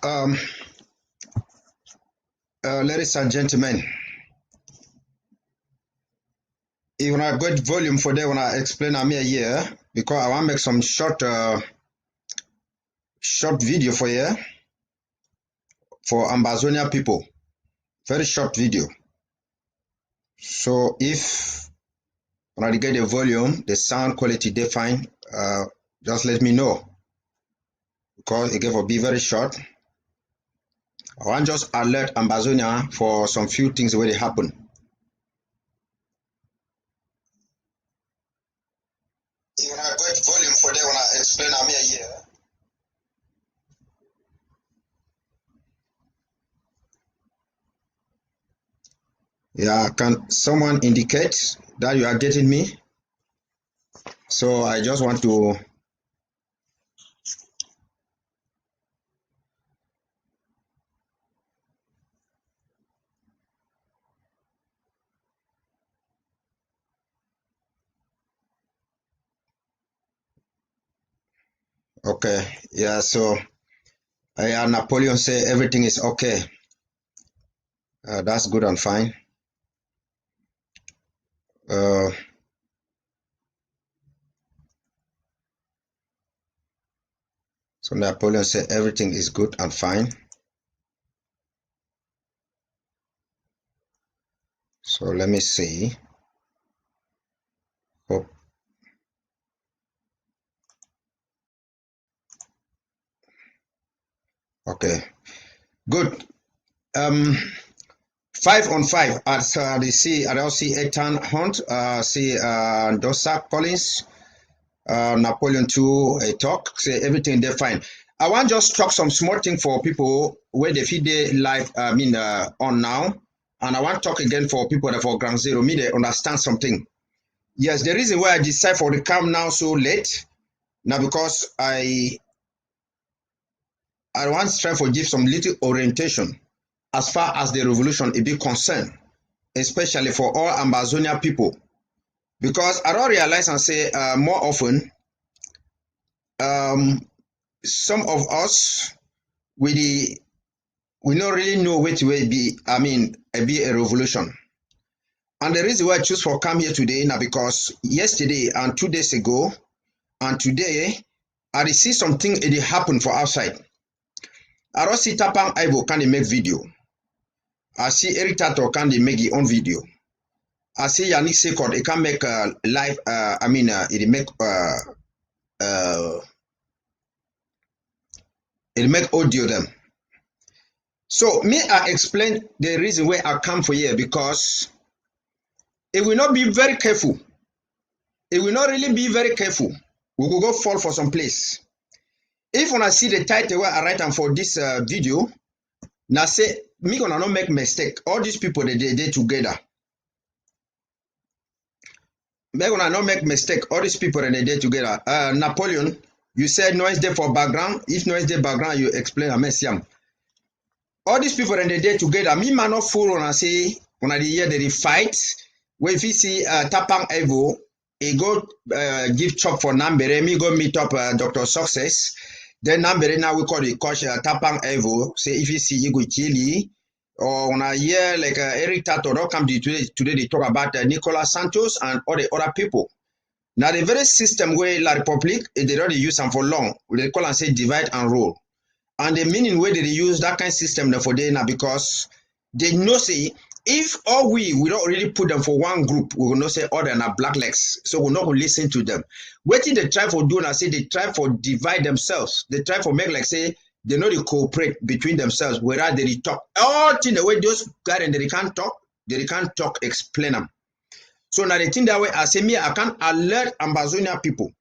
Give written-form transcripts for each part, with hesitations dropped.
Um, Ladies and gentlemen, if I got volume for that when I explain I'm here because I want to make some short video for you for Ambazonia people. Very short video. So if when I get the volume, the sound quality define, just let me know because it will be very short. I want just alert Ambazonia for some few things where they happen. If I got volume for that when I explain I'm here. Yeah, can someone indicate that you are getting me? So I just want to, okay, yeah, so Napoleon say everything is okay. That's good and fine. Uh, so Napoleon say everything is good and fine. So let me see. Hope. Okay, good. 5-on-5 as they see, I don't see Ethan Hunt, see Dosa Collins, Napoleon 2 a talk, say everything they're fine. I want just talk some small thing for people where they feed their live, on now. And I want to talk again for people that for ground zero, me they understand something. Yes, the reason why I decide for the camp now so late, now because I want to try to give some little orientation as far as the revolution is be concerned, especially for all Amazonia people. Because I don't realize and say more often, um, some of us we don't really know which way be. I mean, be a revolution. And the reason why I choose for come here today now because yesterday and 2 days ago and today I see something it happen for outside. I don't see Tapang Ivo can they make video. I see Eric Tato can they make his own video. I see Yannick Sekot it can make live. It make uh, it make audio them. So me I explain the reason why I come for here because it will not be very careful. It will not really be very careful. We will go fall for some place. If when I see the title where I write am for this video, now say me gonna not make mistake. All these people they together. Me gonna not make mistake. All these people they together. Napoleon, you said noise there for background. If noise there background, you explain a messiam. All these people they together. Me man not fool when I say when I hear they fight. When if you see Tapang Evo, he go give chop for Nambere. Me go meet up Dr. Success. Then Nambere now we call the coach Tapang Evo. Say if you see you go kill or when I hear like Eric Tato don't come today they talk about Nicolas Santos and all the other people. Now the very system where La Republic they already use them for long. They call and say divide and rule. And the meaning where they use that kind of system for them now because they know say if all we don't really put them for one group, we will not say other than black legs. So we're not going to listen to them. What they try for doing, I say they try for divide themselves. They try for make like say they know they cooperate between themselves, whereas they talk. All thing the way those guys and they can't talk, explain them. So now the thing that way I say me, I can alert Ambazonia people.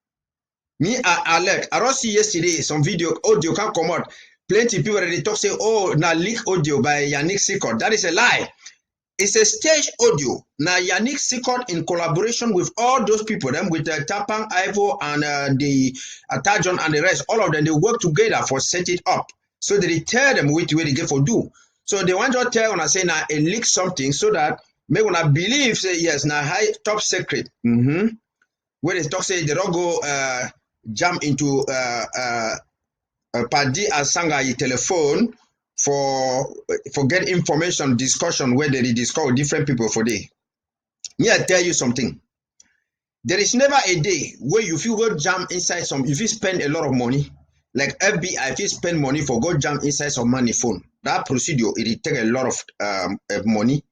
Me I alert. I don't see yesterday some video audio can come out. Plenty of people they talk say, oh, now leak audio by Yannick Sikot. That is a lie. It's a stage audio. Now Yannick Sikot in collaboration with all those people, them with Tapang Ivo and the Tajon and the rest, all of them they work together for set it up. So they tell them which way they get for do. So they want to tell when I say now a leak something so that may when I believe say yes now high top secret. When they talk say they don't go jump into Padi Asanga yi telephone for get information discussion where they discuss with different people for day. Me I tell you something. There is never a day where you feel go jam inside some, if you spend a lot of money, like FBI, if you spend money for go jam inside some money phone, that procedure, it take a lot of money.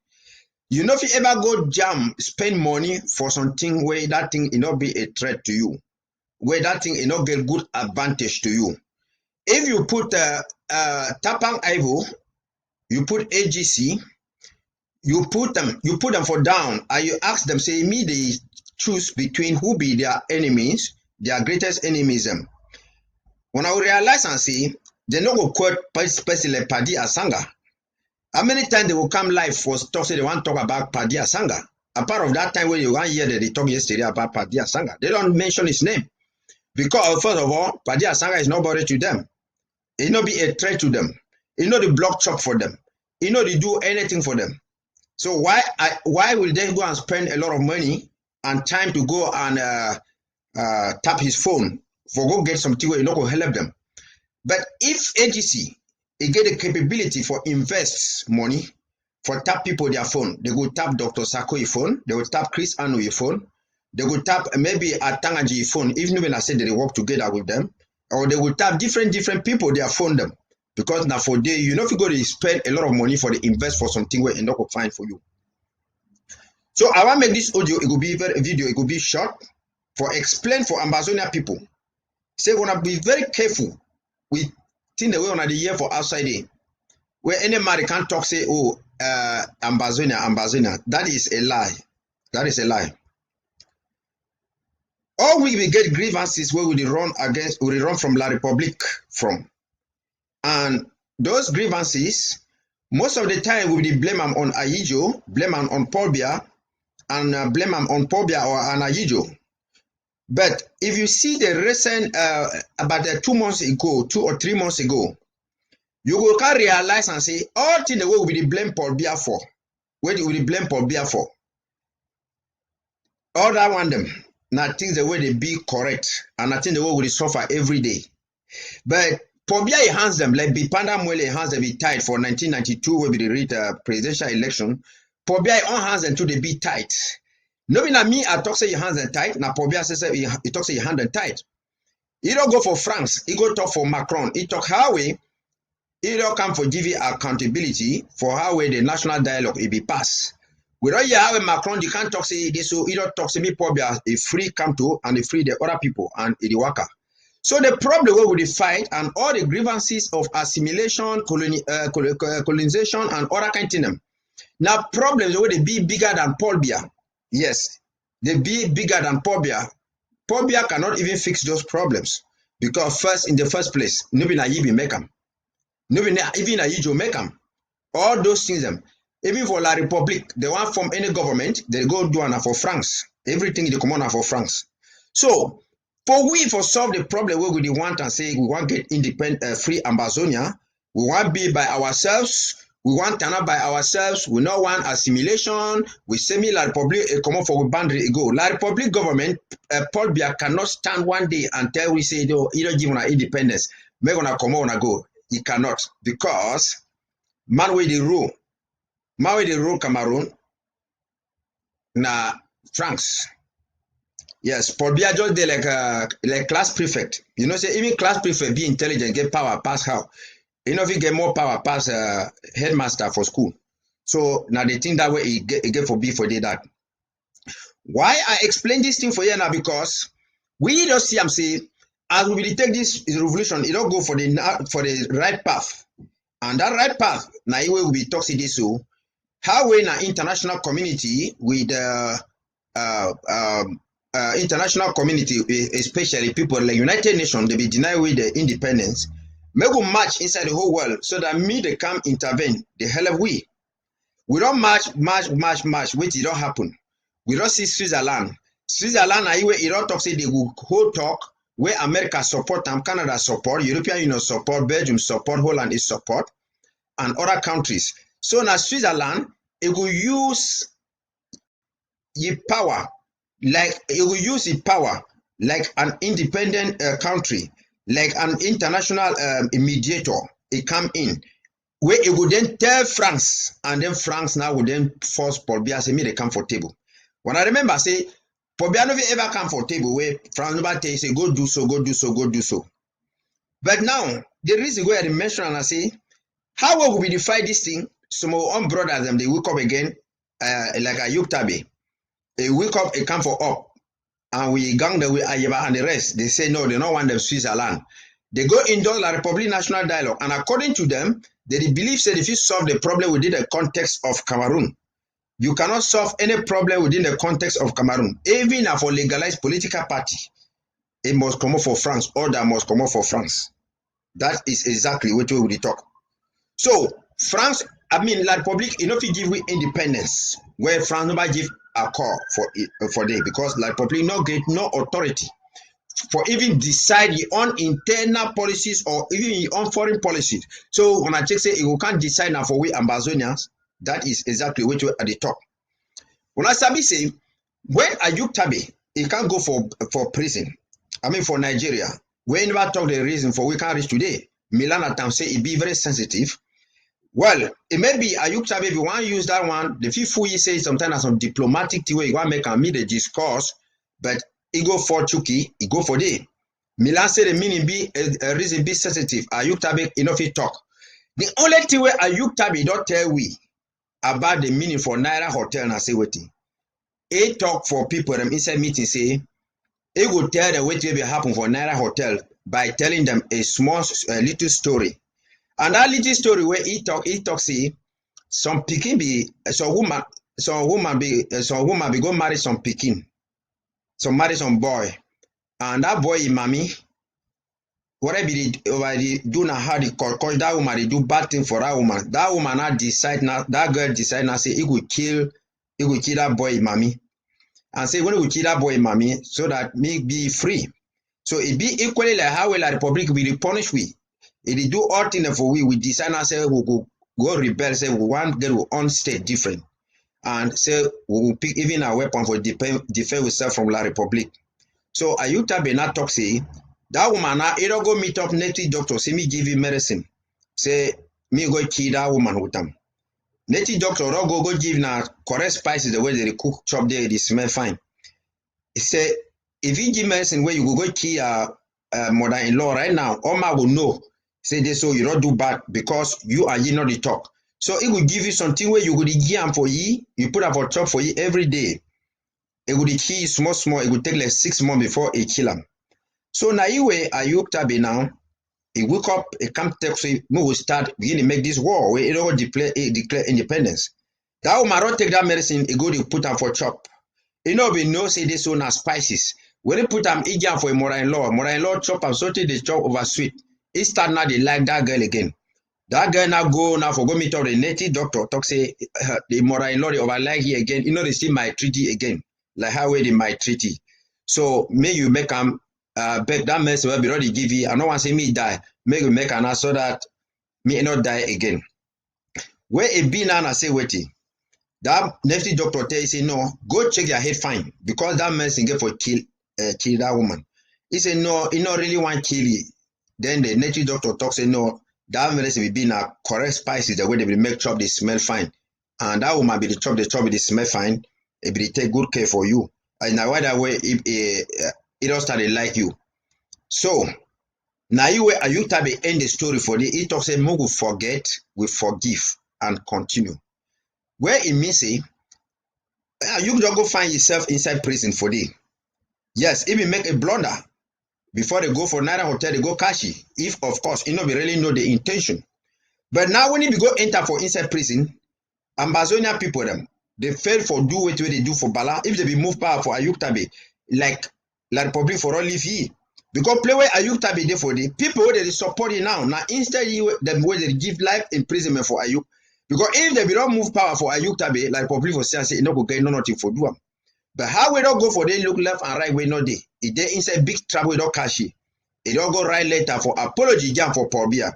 You know, if you ever go jam, spend money for something where that thing it not be a threat to you, where that thing it not get good advantage to you. If you put Tapang Ivo, you put AGC, you put them for down, and you ask them, say, me they choose between who be their enemies, their greatest enemies. When I realize and see, they no go quote person like Padi Asanga. How many times they will come live for talk, say they want to talk about Padi Asanga? A part of that time when you want hear that they talk yesterday about Padi Asanga, they don't mention his name. Because first of all, Padi Asanga is nobody to them. It not be a threat to them. It not the block chop for them. It not they do anything for them. So why will they go and spend a lot of money and time to go and tap his phone for go get something where you not go help them? But if AGC it get the capability for invest money for tap people their phone, they go tap Dr. Sako phone, they will tap Chris Anu phone, they will tap maybe Atangaji phone, even when I said they work together with them, or they will tap different people their phone them. Because now for day, you know if you go to spend a lot of money for the invest for something where it not go find for you. So I want to make this audio, it will be very video, it will be short for explain for Ambazonia people. Say we wanna be very careful with thing the way on the year for outside day. Where any man can't talk say, oh, Ambazonia. That is a lie. That is a lie. All we get grievances where we run against, we run from La Republic from. And those grievances, most of the time we blame them on Ayijo, blame them on Paul Biya, and blame them on Paul Biya or an Ayijo. But if you see the recent, about 2 months ago, 2 or 3 months ago, you will can realize and say, all things the way we blame Paul Biya for, what do we blame Paul Biya for? All that one them, now things the way they be correct, and I think the way we suffer every day. But Paul Biya enhance them, like Bipanda Mwele enhance them be tight for 1992 where we read presidential election. Paul Biya enhance them to the be tight. No be na me I talk say your hands and tight. Now Paul Biya say he talk say your hand and tight. He don't go for France. He go talk for Macron. He talk how way. He don't come for give accountability for how way the national dialogue it be passed. We don't hear how Macron you can't talk say this so he don't talk say me Paul Biya a free come to and a free the other people and the worker. So the problem where we fight and all the grievances of assimilation, colonization and other kind of them. Now problems where they be bigger than Paul Biya. Yes, they be bigger than Paul Biya. Paul Biya cannot even fix those problems because in the first place, nobody na even make them. Nobody even na you make them. All those things them. Even for La Republique, they want from any government, they go do one for France. Everything they come on for France. So for solve the problem where we want and say we want to get independent, free Ambazonia, we want be by ourselves. We want Tana by ourselves. We not want assimilation. We semi La Republique come up for boundary ago. La Republique government, Paul Biya cannot stand one day until we say, "No, you don't give us independence. We're gonna come on go." He cannot because man with the rule Cameroon, na France. Yes, Paul Biya just dey like class prefect. You know, say even class prefect be intelligent, get power, pass how. You know, if you get more power, pass headmaster for school. So now the thing that way he get for be for that. Why I explain this thing for you now because we don't see am say as we will take this revolution, it don't go for the right path. And that right path, now we will be talking this so how we in an international community with international community, especially people like United Nations, they be deny with the independence. Make we march inside the whole world so that me they come intervene. The hell of we. We don't march, which it don't happen. We don't see Switzerland. Switzerland, it don't talk say they will whole talk where America support them, Canada support, European Union support, Belgium support, Holland is support, and other countries. So now Switzerland, it will use the power like an independent country. like an international mediator, he come in, where he would then tell France, and then France now would then force Paul Biya say, me they come for table. When I remember, say, Paul Biya never ever come for table where France never tell you, say, go do so, go do so, go do so. But now, the reason where I mention and I say, how will we define this thing? Some of our brothers, them, they wake up again, like a Yuktabe. They wake up, they come for up. And we gang the way Ayeba and the rest. They say, no, they don't want them Switzerland. They go into La Republic National Dialogue. And according to them, they believe that if you solve the problem within the context of Cameroon, you cannot solve any problem within the context of Cameroon. Even for legalized political party, it must come up for France, or that must come up for France. That is exactly what we will talk. So, France, I mean, La Republique, you know, if you give we independence, where France never give a call for them, because La Republique no get no authority for even decide your own internal policies or even your own foreign policies. So when I check say you can't decide now for we Ambazonians, that is exactly what you at the top. When I sabi say when Ayuk Tabe, he can't go for prison. I mean for Nigeria. We never talk the reason for we can't reach today. Milan Atam say it be very sensitive. Well, it may be Ayuk Tabe, if you want to use that one, the people you say sometimes as some diplomatic way you want to make a meet the discourse, but he go for Chuki, he go for day. Milan say the meaning be a reason be sensitive. Ayuk Tabe enough he talk. The only thing where Ayuk Tabe don't tell we about the meaning for Naira Hotel and say waiting. He talk for people them inside meeting say he would tell them what will happen for Naira Hotel by telling them a small little story. And that little story where he talk say some pikin be some woman be go marry some pikin, some marry some boy, and that boy mommy, whatever they do now how they cause that woman they do bad thing for that woman. That woman now decide now that girl decide now say he will kill that boy mommy, and say when he will kill that boy mommy so that me be free. So it be equally like how La Republic will punish we. It do all things for we decide now say we go rebel, say we want get our own state different, and say we will pick even a weapon for defend ourselves from La Republic. So Ayuk Tabe not talk say that woman now he don't go meet up native doctor, say me give him medicine, say me go kill that woman with them. Native doctor don't go give na correct spices the way they cook chop there, they smell fine. He say if you give medicine where you go kill mother-in-law right now, Oma will know. Say this so you don't do bad because you are you not the talk. So it will give you something where you go give for you put up for chop for you every day. It will kill small, it will take like 6 months before it kill him. So now you way Ayuk Tabe now, he wake up, he come text say we will start begin to make this war where it all declare independence. That woman don't take that medicine, he go to put am for chop. You know we know say this one as spices. When they put am eat for a mother-in-law chop am so they chop over sweet. He start now they like that girl again. That girl now go now for go meet up the native doctor talk say the mother-in-law they over like here again. You know they still my treaty again. Like how way they my treaty. So may you make am beg that mess will be ready give you. I don't want to say me die. Make you make an so that me not die again. Where it be now I say waiting. That native doctor tell you say no, go check your head fine because that medicine get for kill that woman. He say no, he not really want kill you. Then the native doctor talk say no, that medicine will be na correct spices the way they will make chop they smell fine, and that woman be the chop they smell fine. It be take good care for you. And now why that way it don't start to like you. So now you where Ayuk Tabe end the story for the he talk say we forget, we forgive and continue. Where it means say you don't go find yourself inside prison for day. Yes, if you make a blunder before they go for Naira Hotel, they go cashy. If of course you know we really know the intention. But now when you go enter for inside prison, Ambazonia people them they fail for do what they do for Bala. If they be move power for Ayuk Tabe, like La Republic for all live here. Because play where Ayuk Tabe there for the people that they support it now. Now instead them where they give life imprisonment for Ayuk. Because if they be don't move power for Ayuk Tabe, La Republic for say you know go get nothing for do them. But how we don't go for they look left and right, we know they. If they inside big trouble, we don't cash it. They don't go right later for apology jam for Paul Biya.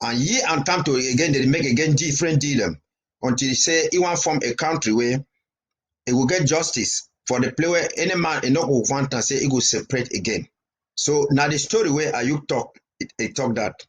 And ye and come to again, they make again different deal until they say he want form a country where it will get justice for the play where any man not go want to say he will separate again. So now the story where Ayuk talk, it talk that.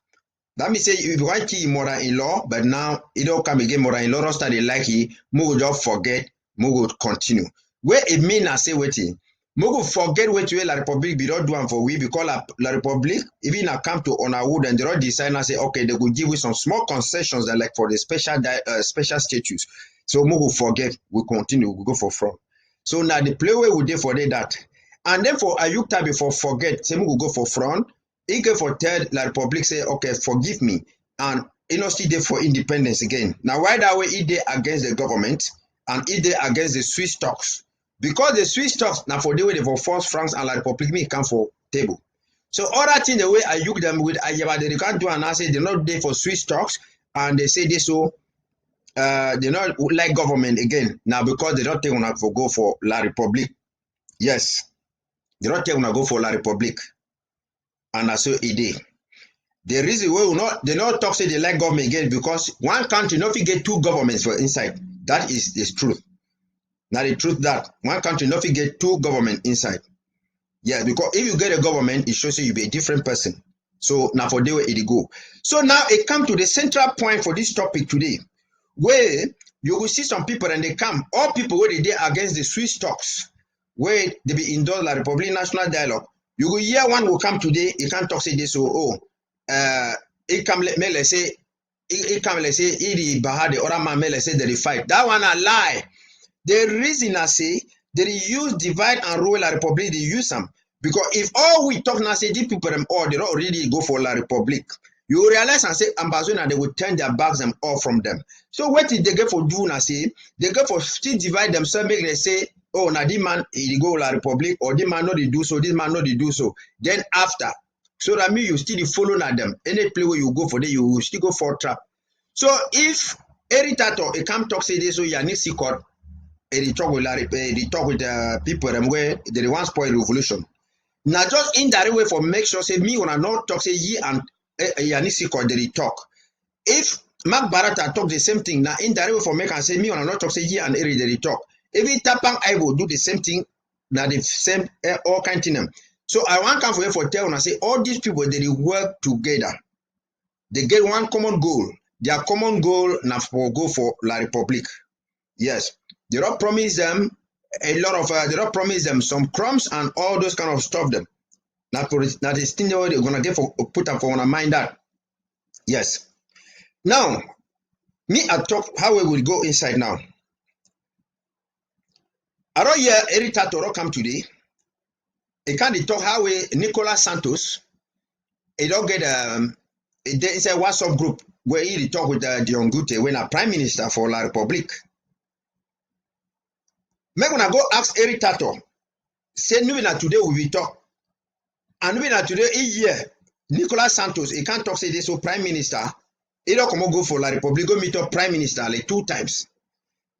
That means say if you want to mother-in-law, but now it don't come again mother-in-law don't start like he, we just forget, we will continue. Where it mean I say waiting. We will forget what way La Republic be not doing for we because La Republic, even I come to honor wood and they don't decide and say, okay, they will give you some small concessions that like for the special status. So we will forget, we continue, we go for front. So now the play where we did for that. And then for Ayuk Tabi for forget, say we will go for front. He go for tell La Republic say, okay, forgive me. And he not still there for independence again. Now, why that way he dey against the government and he dey against the Swiss talks? Because the Swiss talks now for the way they for force France and La Republic me come for table. So all that thing the way I use them with Ayaba, they can't do and I say they're not there for Swiss talks and they say this so they not like government again now because they don't take una for go for La Republic. Yes, they don't take una go for La Republic. And I say it dey. The reason why they not talk say they like government again because one country not fit get two governments for inside. That is the truth. Now the truth that one country not fit get two government inside. Yeah, because if you get a government, it shows you be a different person. So now for the way it go. So now it come to the central point for this topic today, where you will see some people and they come, all people where they dey against the Swiss talks, where they be endorse La Republic National Dialogue. You will hear one will come today, he can't talk say this so he come let's say he come let's say he Bahad the other man let's say they fight. That one a lie. The reason I say they use divide and rule La Republic, they use them. Because if all we talk now say these people them all they don't already go for La Republic, you realize and say ambassador they will turn their backs them all from them. So what did they get for do now say? They go for still divide themselves, make they say, oh now this man he go La Republic or this man not they do so, this man not they do so. Then after, so that means you still follow at them. Any place where you go for them, you will still go for trap. So if Eritato he come talk say this so you need secret, he talk with people them where they want spoil revolution. Now just indirect way for make sure say me when I not talk say ye and Yanisiko they talk. If Mark Barata talk the same thing, now indirect way for make and say me when I not talk say ye and Eri they talk. Even Tapang I will do the same thing, now the same all kind of thing. So I want come for tell and I say all these people they work together. They get one common goal. Their common goal now for go for La Republic. Yes, they don't promise them a lot of they don't promise them some crumbs and all those kind of stuff them. Now this thing they're gonna get for put up for one mind that. Yes. Now, me I talk how we will go inside now. I don't hear Erita Toro come today. He can't talk how we Nicolas Santos. He don't get inside WhatsApp group where he talk with Dion Gute when a prime minister for La Republic. Me gonna go ask Erita Toro. Say no na today we will talk. And we na today a year Nicolas Santos he can't talk say this so prime minister he don't come go for La Republic go meet up prime minister like 2 times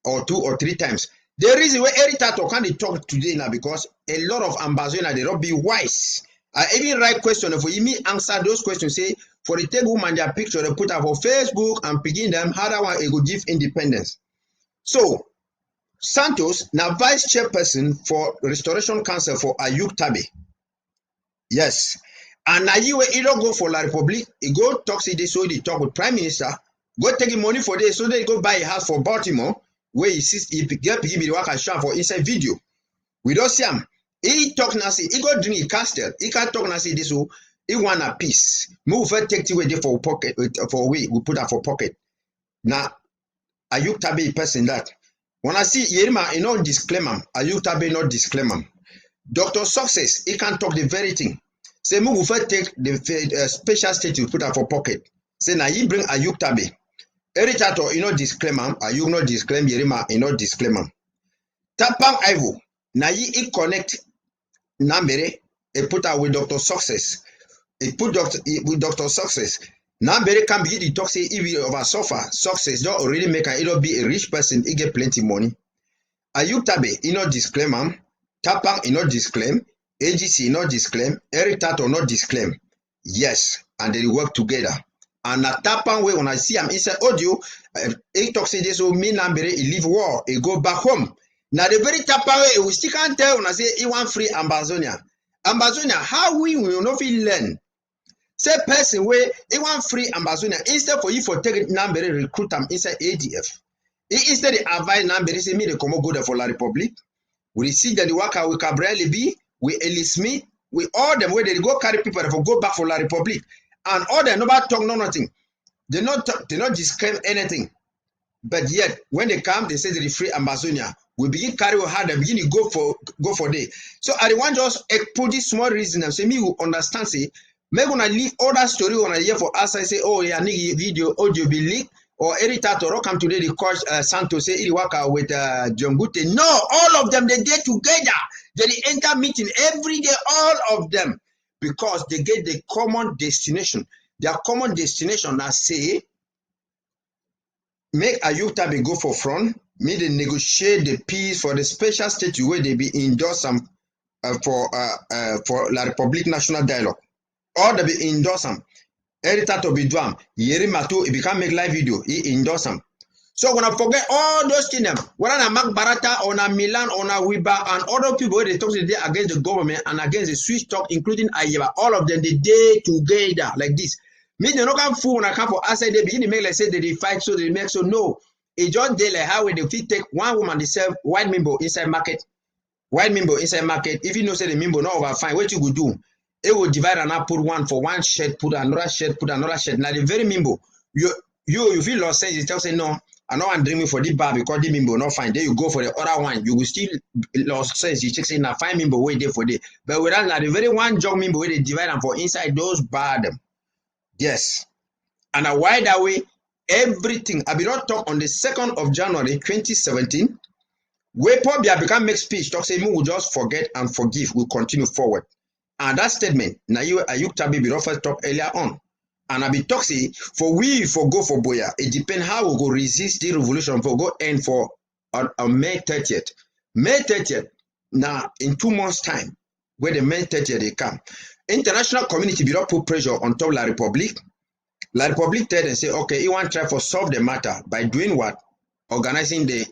or 2 or 3 times. The reason why Erita can't talk today now because a lot of ambassadors they don't be wise. I even write question for me answer those questions say for the take woman their picture they put up for Facebook and begin them how that one it go give independence. So Santos now vice chairperson for Restoration Council for Ayuk Tabi. Yes. And now you don't go for La Republic, he go talk say this so they talk with prime minister, go take him money for this so they go buy a house for Baltimore where he sees he get give me the work and show for inside video. We don't see him. He talk now say he go drink a castle. He can't talk now say this so he want a piece. Move first take away there for pocket for we put that for pocket. Now Ayuk Tabi person that. When I see Yerima, he not disclaim him. Ayuk Tabi not disclaim him. Dr. Success, he can talk the very thing. Say, we will first take the special status put up for pocket. Say, now you bring Ayuk Tabi. Eritato, he not disclaim him. Ayuk not disclaim Yerima, he not disclaim him. Tapang Ivo, now he connect Nambere, he put out with Dr. Success. He put with Dr. Success. Nambere can be the talk say if you over suffer, Success don't already make an it'll be a rich person, he get plenty money. Ayuk Tabi, he not disclaim him. Tapang, he not disclaim. AGC not disclaim. Eritato not disclaim. Yes, and they work together. And na Tapang way when I see him inside audio, he talk say this so me Nambere he leave war, he go back home. Now the very Tapang way we still can't tell when I say he want free Ambazonia. Ambazonia, how we will not feel learn? Say person where he want free Ambazonia instead for you for take number recruit them inside ADF. Instead the advise number say me they come go there for La Republic. We see that the worker with Gabriel Leby, with Ellie Smith, with all them where they go carry people for go back for La Republic. And all them nobody talk no nothing. They not describe anything. But yet, when they come, they say they free Amazonia. We begin carry hard, they begin to go for day. So I want just put this small reason and say me who understand say, me gonna leave all that story on a year for us. I say, oh yeah, nigga video audio be leaked or Eritato come today the coach Santos say he work with John Gute. No, all of them they get together. They enter meeting every day, all of them, because they get the common destination. Their common destination, I say, make Ayuk Tabi go for front, make they negotiate the peace for the special state where they be endorse them for La Republic National Dialogue. Or they be endorse them. Editor to be drum. Yeri Matu, he become make live video, he endorse them. So when I forget all those things, whether na Mark Barata or na Milan or na Wiba and other people they talk today against the government and against the Swiss talk, including Ayeba, all of them they day together like this. Me they not come fool when I come for outside they begin to make like say they fight so they make so no. It just they like how they fit take one woman they sell white mimbo inside market. White mimbo inside market. If you know say the mimbo not over fine, what you go do? It will divide and I put one for one shed, put another shed, put another shed. Now the very mimbo, you feel lost sense, you tell say no. I know I'm dreaming for the bar because the mimbo not fine. Then you go for the other one. You will still lost sense. You check say now find mimbo wait there for the. But without now the very one job mimbo where they divide them for inside those bar them. Yes. And a wide away everything. I be not talk on the 2nd of January 2017. Where Paul Biya become make speech talk say we will just forget and forgive. We'll continue forward. And that statement now you Ayuk Tabi be first talk earlier on. And I be talk say for we for go for Boya, it depends how we go resist the revolution for go end for on May 30th. May 30th, now in 2 months' time, where the May 30th they come. International community be not put pressure on top La Republic. La Republic tell and say, okay, you want to try for solve the matter by doing what? Organizing the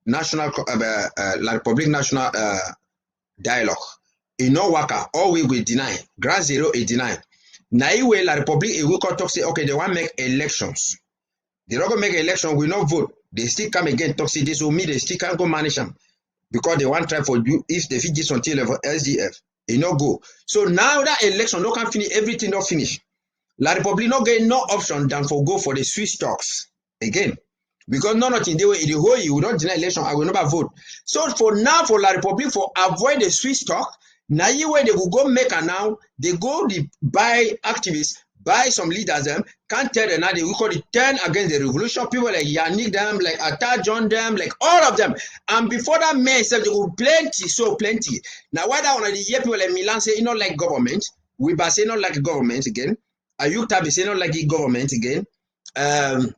national La Republic national dialogue. In no worker, all we will deny. Ground zero is deny. Now, La Republic, it will talk say, okay, they want to make elections. They don't go make election, we not vote. They still come again, talk say this will me, they still can't go manage them. Because they want to try for you, if they fit this until level SDF, it not go. So now that election, no can finish, everything not finish. La Republic not get no option than for go for the Swiss talks again. Because nothing they will in the whole you will not deny election, I will never vote. So for now, for La Republic, for avoid the Swiss talk, now you where they will go make a now, they go the buy activists, buy some leaders them, can't tell them now they will call it turn against the revolution. People like Yannick them, like Atta John them, like all of them. And before that man said they will plenty, so plenty. Now why that one of the year people like Milan say you not like government, we say not like government again. Ayuk Tabi say not like the government again. Ayuk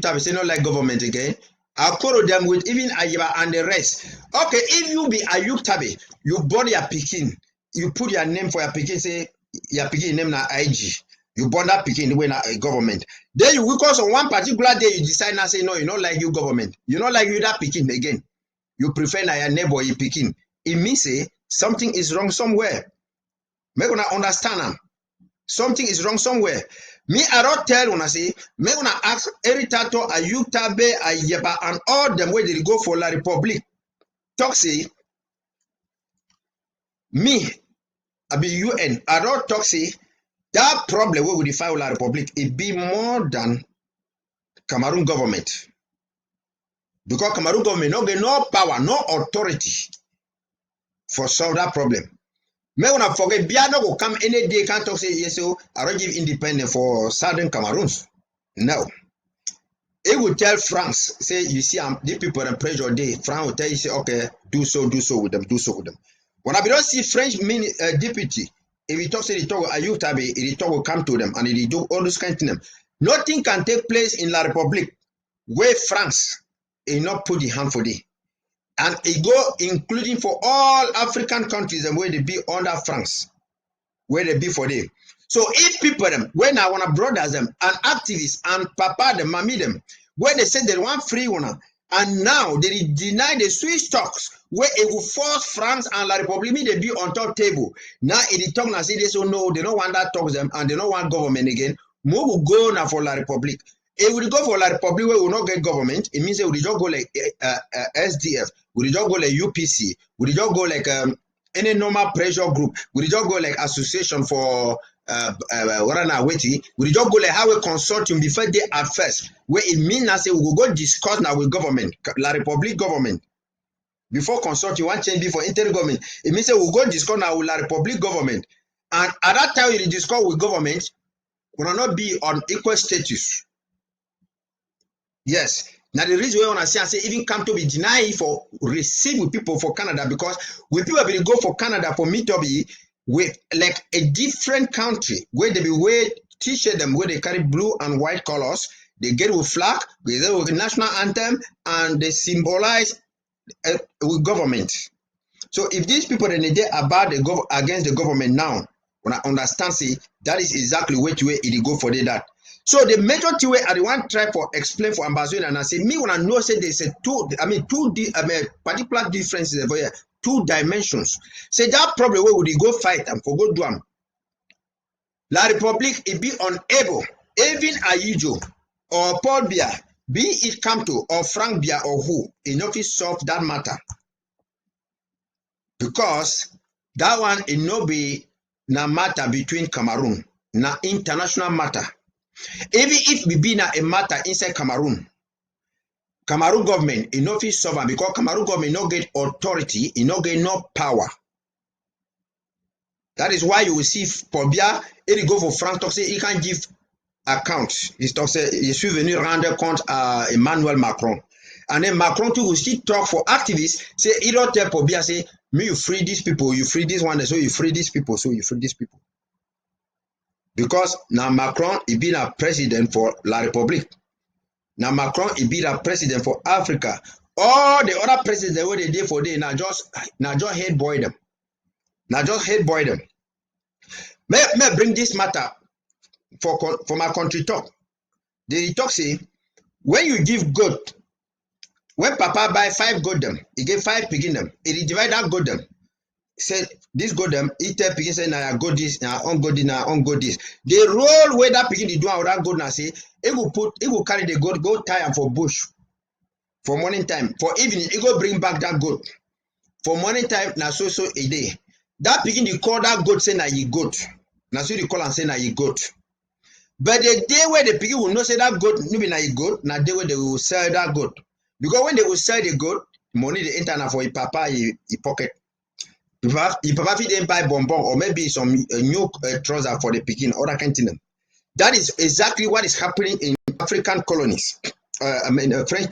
Tabi say not like government again. I'll quarrel them with even Ayeba and the rest. Okay, if you be Ayuk Tabi, you born your Pekin, you put your name for your Pekin, say your Pekin name na IG. You born that Pekin the way na government. Then you because on one particular day you decide now say no, you don't like you government. You don't like you that Pekin again. You prefer na your neighbor you Pekin. It means say something is wrong somewhere. Make una understand am. Something is wrong somewhere. Me, I don't tell when I say, me gonna ask Eritato, Ayuk Tabi, Ayeba, and all them where they go for La Republic. Talk say, me, I be UN, I don't talk say, that problem where we define La Republic, it be more than Cameroon government. Because Cameroon government no get no power, no authority for solve that problem. Me when I forget, Biano will come any day, can't talk say, yes, so I don't give independence for Southern Cameroons. No. It will tell France, say, you see, the people in pressure day. France will tell you, say, okay, do so with them, do so with them. When I don't see French deputy, if he talks, he talk Ayuk Tabi, he talk will come to them and he do all those kind of things. Nothing can take place in La Republic where France will not put the hand for it. And it go including for all African countries and where they be under France, where they be for them. So if people them, when I want to brothers them, and activists and papa them, mommy them, when they say they want free one, And now they deny the Swiss talks where it will force France and La République to be on top table. Now it talk and say they so no, they don't want that talks them and they don't want government again. More will go now for La République. If we go for La République where we will not get government, it means that we just go like SDF, we just go like UPC, we just go like any normal pressure group, we just go like association for we just go like how a consortium before they at first where it means that say we will go discuss now with government, La République government. Before consortium one change before inter government, it means that we will go discuss now with La République government. And at that time you discuss with government, we will not be on equal status. Yes. Now the reason why I say even come to be denied for receive with people for Canada because when people will go for Canada for me to be with like a different country where they be wear t-shirt them where they carry blue and white colors, they get with flag, they get with the national anthem, and they symbolize with government. So if these people then they about the against the government now, when I understand say that is exactly which way it go for that. So the major thing way I want try for explain for Ambassador and I say me when I know say there's a particular differences over here, 2 dimensions. Say that problem where would he go fight and for go do them. La République it be unable, even Ayijo or Paul Biya, be it Kamto or Frank Biya or who, enough is solve that matter. Because that one it no be na matter between Cameroon, na international matter. Even if we be na a matter inside Cameroon government, it no fit solve because Cameroon government no get authority, it no get no power. That is why you will see Paul Biya, il go for France, talk say he can give account. He talk say je suis venu rendre compte à Emmanuel Macron. And then Macron too will still talk for activists, say he don't tell Paul Biya, say me you free these people, you free this one, so you free these people, so you free these people. Because now Macron he be a president for La République. Now Macron he be a president for Africa. All the other presidents what they did for them now just hate boy them. Now just hate boy them. May bring this matter for my country talk. They talk say when you give goat, when Papa buy 5 goat them, he give 5 pigin them. He divide that goat them. Say this go them, he tell pigin say na go this, na on go this, na on go this. They roll where that pigin they do out that goat now say it will carry the goat, go tie am for bush for morning time. For evening, it go bring back that goat. For morning time, na so a day. That pigin they call that goat say na ye goat. Na so they call and say na ye goat. But the day where the pigin will not say that goat, no be na ye goat, na day where they will sell that goat. Because when they will sell the goat, money the enter for your papa, he pocket. If Papa didn't buy bonbon or maybe some new trouser for the picking or that kind of thing. That is exactly what is happening in African colonies. French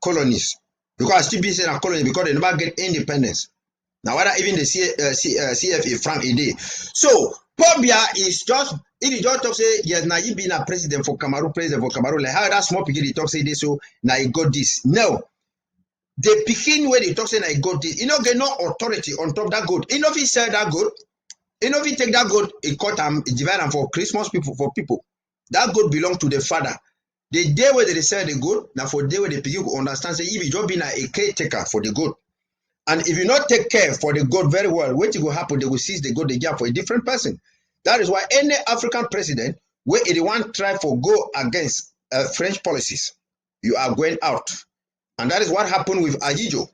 colonies. Because I still be saying a colony because they never get independence. Now, whether even the CFA Frank Ide. So, Paul Biya is just, if you just talk say, yes, now you been a president for Cameroon, like how that small piggy talk say this, so now you got this. No. The picking where they talk say I got this, you know, get no authority on top of that goat. You know if he sell that goat, you know if he take that goat, he cut them, divide them for Christmas people, for people. That goat belong to the father. The day where they sell the goat, now for the day where the piggy will understand, say if you just been a caretaker for the goat. And if you not take care for the goat very well, what will happen? They will seize the goat they give for a different person. That is why any African president, where anyone try for go against French policies, you are going out. And that is what happened with Ayijo.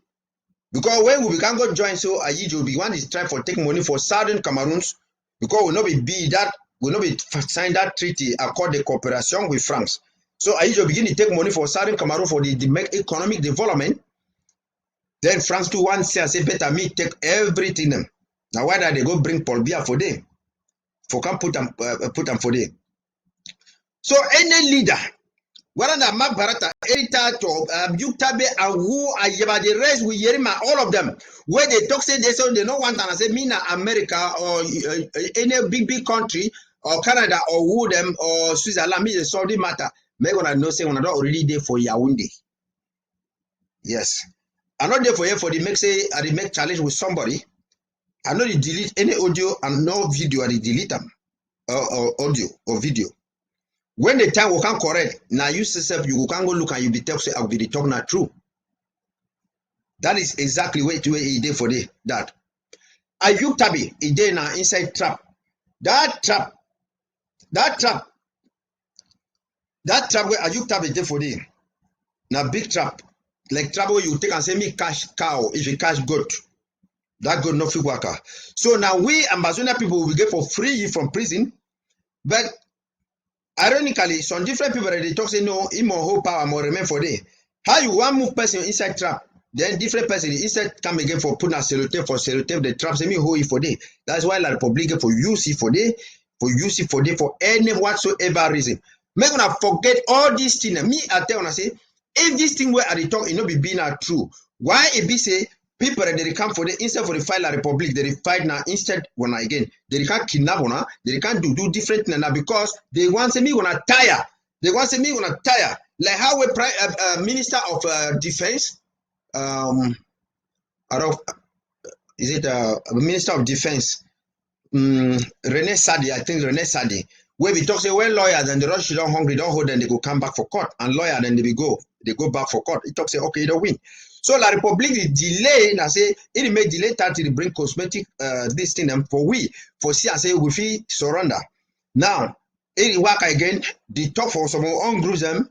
Because when we can go join, so Ayijo be one is trying for take money for southern Cameroons, because we not be sign that treaty accord the cooperation with France. So Ayijo begin to take money for southern Cameroon for the make economic development. Then France to one say better me take everything them. Now why did they go bring Paul Biya for them? For can put them for them. So any leader, whether the Mark Barata, Erita, Yuktabe, and who are the rest with Yerima, all of them, where they talk say they say they don't want and I say Mina America or any big country or Canada or who them or Switzerland, me they solve the matter. May gonna know say when I don't already there for Yaoundé. Yes. I'm not there for you for the make say I make challenge with somebody. I know they delete any audio and no video, I delete them or audio or video. When the time will come correct, now you yourself you can go look and you be tell say I will be the talk not true. That is exactly what he did for that. Ayuk Tabi, he did now inside trap. That trap where Ayuk Tabi did for the now big trap. Like trap where you take and say me cash cow if you cash goat. That goat no fit worker. So now we Ambazonia people will get for free from prison, but ironically, some different people they talk say no, him or whole power more remain for day. How you want move person inside trap, then different person inside come again for put a sellotape the trap say me hold it for day. That's why La Republic for use it for day, for any whatsoever reason. Make una forget all these things. Me I tell una say, if this thing where I dey talk, it no be being true. Why it be say people they come for the instead for the file La Republic, they fight now instead one again. They can't kidnap una, they can't do different things now because they want to me gonna tire. They want to me gonna tire. Like how a minister of defense, I don't, is it a minister of defense? Rene Sadi, I think Rene Sadi, where we talk say when lawyers and the rush don't hungry, don't hold them, they go come back for court, and lawyer then they go back for court. He talk say okay, they don't win. So La Republic is delay, and I say it may delay that to bring cosmetic this thing and for see and say we feel surrender. Now it work again, the talk for some own groups them,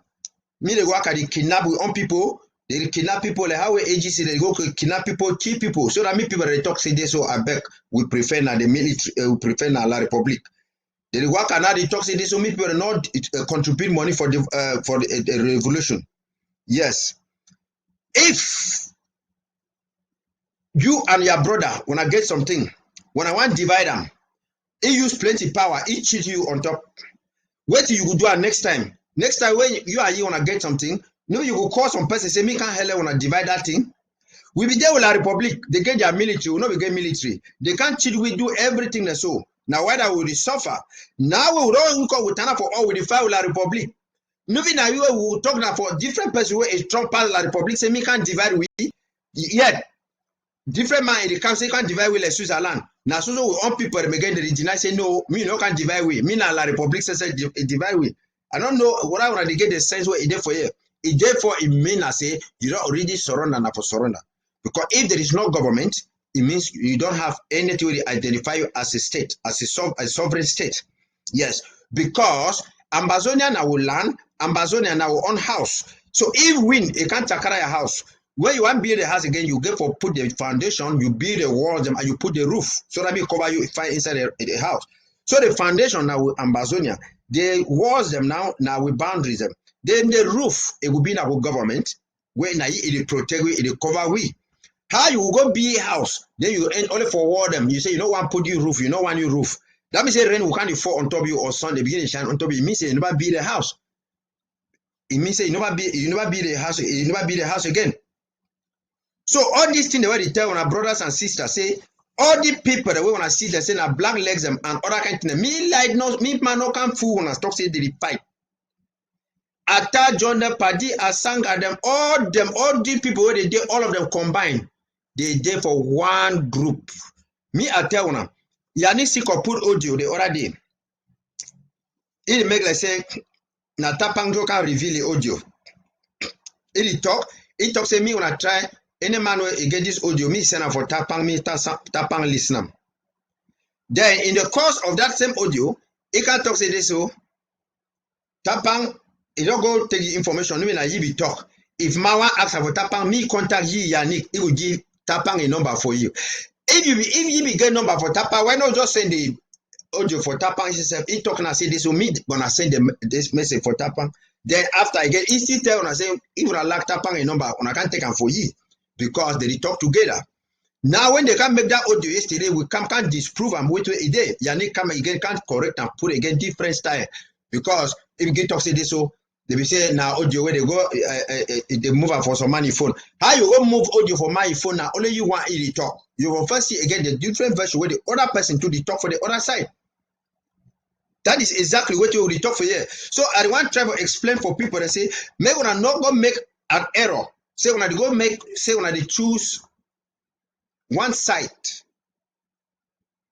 me they work at the kidnap with own people. They kidnap people like how we agency they go kidnap people, kill people. So that me people they talk say this so I beg we prefer now the military, we prefer now La Republic. They work and now they talk say this so me people not contribute money for the revolution. Yes, if you and your brother when I get something, when I want to divide them, he use plenty power, he cheat you on top. Wait till you go do it next time. Next time when you are here when I get something, no, you go call some person say me can't help when I divide that thing. We be there with La Republic. They get their military. We know we get military. They can't cheat. We do everything they so. Now why that we suffer? Now we don't go with Tana for all we fight with La Republic. Nothing now we will talk now for different person where a strong part of La Republic say me can't divide with yet. Different man in the council can't divide with Switzerland. Now so we want people to again they deny say no, me no can divide with. Me now La Republic say divide with. I don't know what I want to get the sense where it there for you. It therefore it mean I say you don't already surrender now for surrender. Because if there is no government, it means you don't have anything to identify you as a state, as a sovereign state. Yes, because Ambazonia now will land, Ambazonia now will own house. So if win, you can't take your house. When you want to build a house again, you get for put the foundation, you build the walls, and you put the roof. So that may cover you if I inside the house. So the foundation now with Ambazonia, the walls them now with boundaries them. Then the roof, it will be in our government, where now it protect we, it cover we. How you go be a house, then you end only forward them. You say you don't want to put you roof, you don't want your roof. That means rain will can't fall on top of you or sun, they begin to shine on top of you. It means you never build a house. It means you never build the house again. So all these things the way they tell our brothers and sisters say all the people that we want to see they say na black legs them and other kind of things. Me like no me man no can fool when I talk say they fight. Ata John the Paddy Asanga them all the people where they did all of them combined. They did for one group. Me I tell una, Yani Siko put audio the other day. It make like say na Tapang can reveal the audio. It talk say me when I try any man where get this audio, me send for Tapang me Tapang listen. Then in the course of that same audio, it can talk say this so Tapang, it don't go take the information, mean like you be talk. If Mawa asks for Tapang, me contact ye Yannick, it will give Tapang a number for you. If you be get number for Tapang, why not just send the audio for Tapang yourself? He talk and say this will me gonna send this message for Tapang. Then after I get easy tell and say if I lack Tapang a number, I can't take them for you because they talk together. Now when they can make that audio yesterday, we can't disprove and wait a day. Yannick come again can't correct and put again different style because if you get talk say this so they be say now audio where they go they move for some money phone. How you go move audio for my phone now? Only you want it to talk. You will first see again the different version where the other person to the talk for the other side. That is exactly what you will talk for here. So I want to try to explain for people that say, may when I not go make an error. Say when I go make say when I choose one side.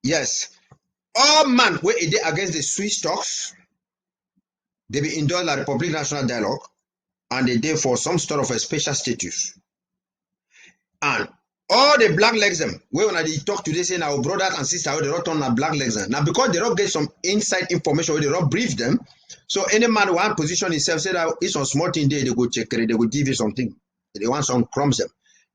Yes. All man where it against the Swiss stocks. they be endorse la Republic National Dialogue, and they did for some sort of a special status. And all the black legs them, when they talk to this, say our brothers and sisters, they don't turn on black legs them. Now because they don't get some inside information, they don't brief them. So any man one position himself, say that it's on small thing there, they go check it, they will give you something. They want some crumbs them.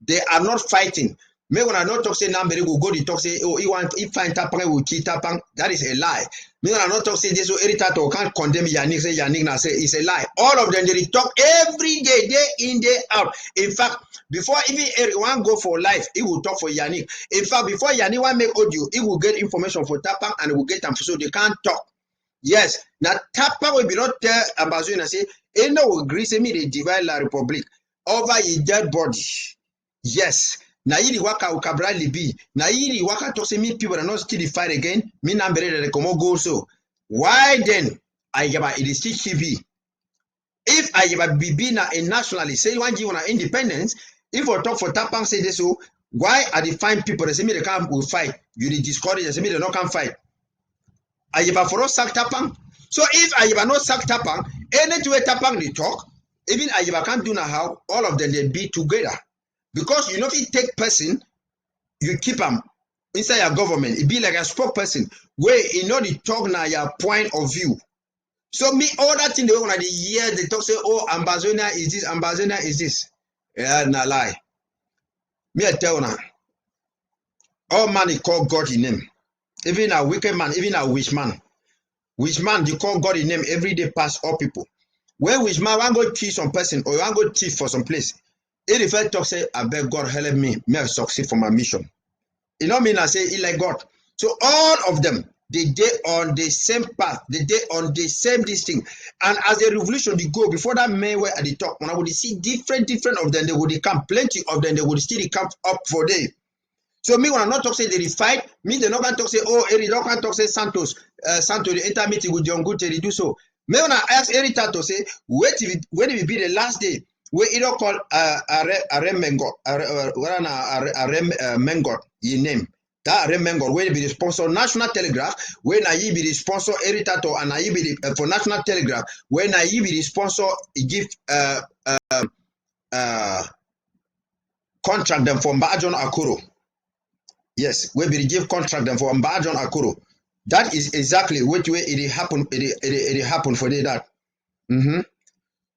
They are not fighting. Me when I not talk say now, they go the talk say, oh, he find tapang, will kill tapang. That is a lie. Me when I not talk say this, so irritator can't condemn Yannick, say Yannick now say it's a lie. All of them they talk every day, day in, day out. In fact, before even Eric want go for life, he will talk for Yannick. In fact, before Yannick want make audio, he will get information for tapang and he will get them so they can't talk. Yes, now tapang will be not tell Ambazonia say, no will agree say me they divide la Republic over a dead body. Yes. Na yiri waka ukabra libi. Na yiri waka talk say me people are not still fight again. Me nambere de komo go so. Why then? Ayaba it is still chibi. If Ayaba be na a nationalist, say you want give on independence, if we talk for tapang say this so, why are the fine people that say me they can't will fight? You dey discourage them, say me they not can fight. Ayaba for us sack tapang. So if Ayaba not sack tapang, any way tapang they talk, even Ayaba can't do now how all of them they be together. Because you know if you take person, you keep them inside your government. It be like a spokesperson where you know the talk now your point of view. So me all that thing they want the year they talk say, oh, Ambazonia is this, Ambazonia is this. Yeah, nah lie. Me I tell now, all man he call God in name. Even a wicked man, even a witch man. Witch man you call God in name every day pass all people. When witch man want go kill some person or you want go thief for some place. If the first talk say, I beg God help me, may I succeed for my mission. You know mean I say he like God. So all of them, they on the same path, they on the same this thing. And as the revolution they go, before that man were at the top, when I would see different of them, they would come, plenty of them, they would still come up for them. So me when I not talk say they fight, me they not can talk say, oh, Eri don't can talk say Santos, Santos the enter meeting with John Good they do so. Me when I ask Eri to say, when it will be the last day, we either call Arem Mengot, Arem Mengot, ye name. That Arem Mengot, where be the sponsor National Telegraph, when I be the sponsor Eritato, and I be the for National Telegraph, when I be the sponsor, give contract them for Mbajon Akuro. Yes, we be give contract them for Mbajon Akuro. That is exactly which way it happened. It happened for that.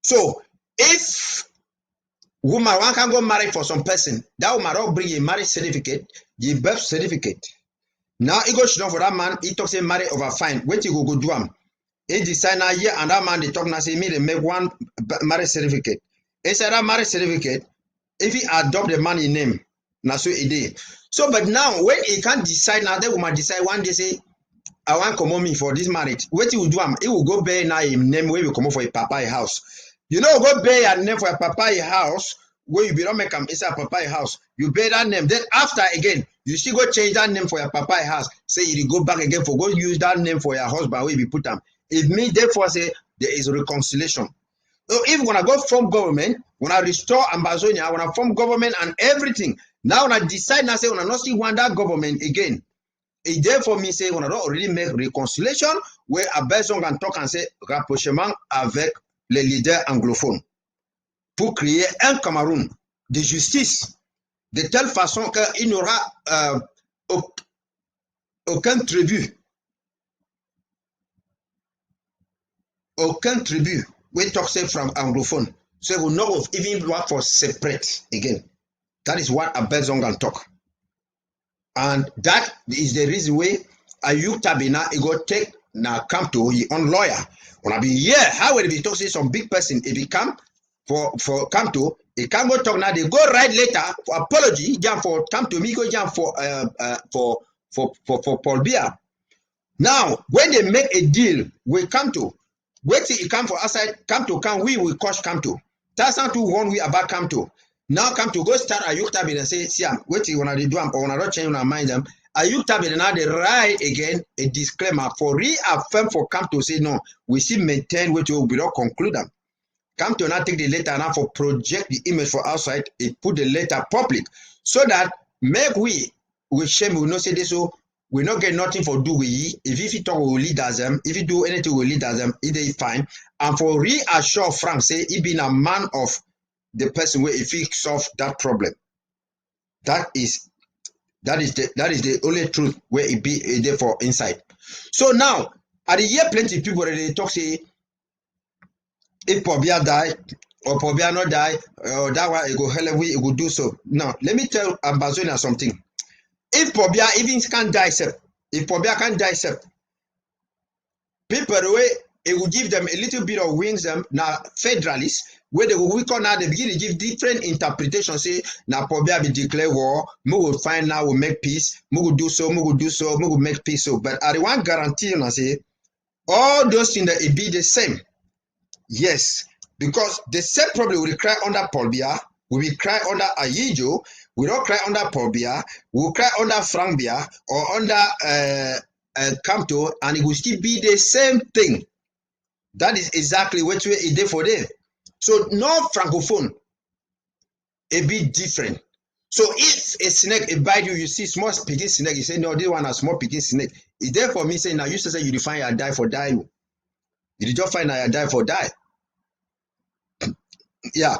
So if woman one can go marry for some person, that woman will bring a marriage certificate, give birth certificate. Now he go down for that man, he talks say marry over fine. Wait you go do him. He decide now here and that man they talk now say me they make one marriage certificate. Inside that marriage certificate, if he adopt the man in name, now so he did. So but now when he can't decide now, the woman decide one day say I want come on me for this marriage. What he will do him, he will go bear now him name where we come for a papa house. You know, go bear your name for a papa house where you be not make them inside a papa house. You bear that name. Then after again, you still go change that name for your papa house. Say you go back again for go use that name for your husband where you put them. It means therefore say there is reconciliation. So if when I go from government, when I restore Ambazonia, when I form government and everything, now when I decide now say when I not still want that government again. Et therefore, me say, on a already make réconciliation where Abelson can talk and say rapprochement avec les leaders anglophones pour créer un Cameroun de justice de telle façon qu'il n'y aura aucun tribut we talk say from anglophone so we know of even work for separate again. That is what Abelson can talk. And that is the reason why Ayuk Tabina he go take now come to his own lawyer. When I be here, how will be talk say some big person if he come for come to he can go talk now they go write later for apology jam for come to me go jam for Paul Biya. Now when they make a deal we come to wait till he come for outside come we will cost come to. That's not to one we about come to. Now come to go start Ayuk Tabin and say, see, wait till when I do or when I don't change my mind them. Ayuk Tabin now they write again a disclaimer for reaffirm for come to say no, we still maintain what you will not conclude them. Come to now take the letter now for project the image for outside, it put the letter public so that make we shame will not say this so we not get nothing for do with ye. If you talk with leaders them, if you do anything with leaders them, it is fine. And for reassure Frank, say he been a man of the person where if he solve that problem. That is the only truth where it be there for inside. So now, at the year plenty people they talk say if Pobia die or Pobia not die, or that one it go hell away, it will do so. Now, let me tell Ambazonia something. If Pobia even can't die, if Pobia can't die, people way it will give them a little bit of wings. Them now federalists where they will weaken now they begin to give different interpretations. Say now Pobia be declare war, we will find now we make peace, we will do so, we will do so, we will make peace. So, but I want guarantee you, say all those things that it be the same. Yes, because the same problem will cry under Paul Biya, we will cry under Ayijo, we don't cry under Paul Biya, we will cry under Frank Biya or under Kamto, and it will still be the same thing. That is exactly what we did for them. So no francophone, it be different. So if a snake it bite you, you see small picking snake, you say no, this one a small picking snake. It's there for me saying now you say you define your die for die. You just find out you die for die. Yeah.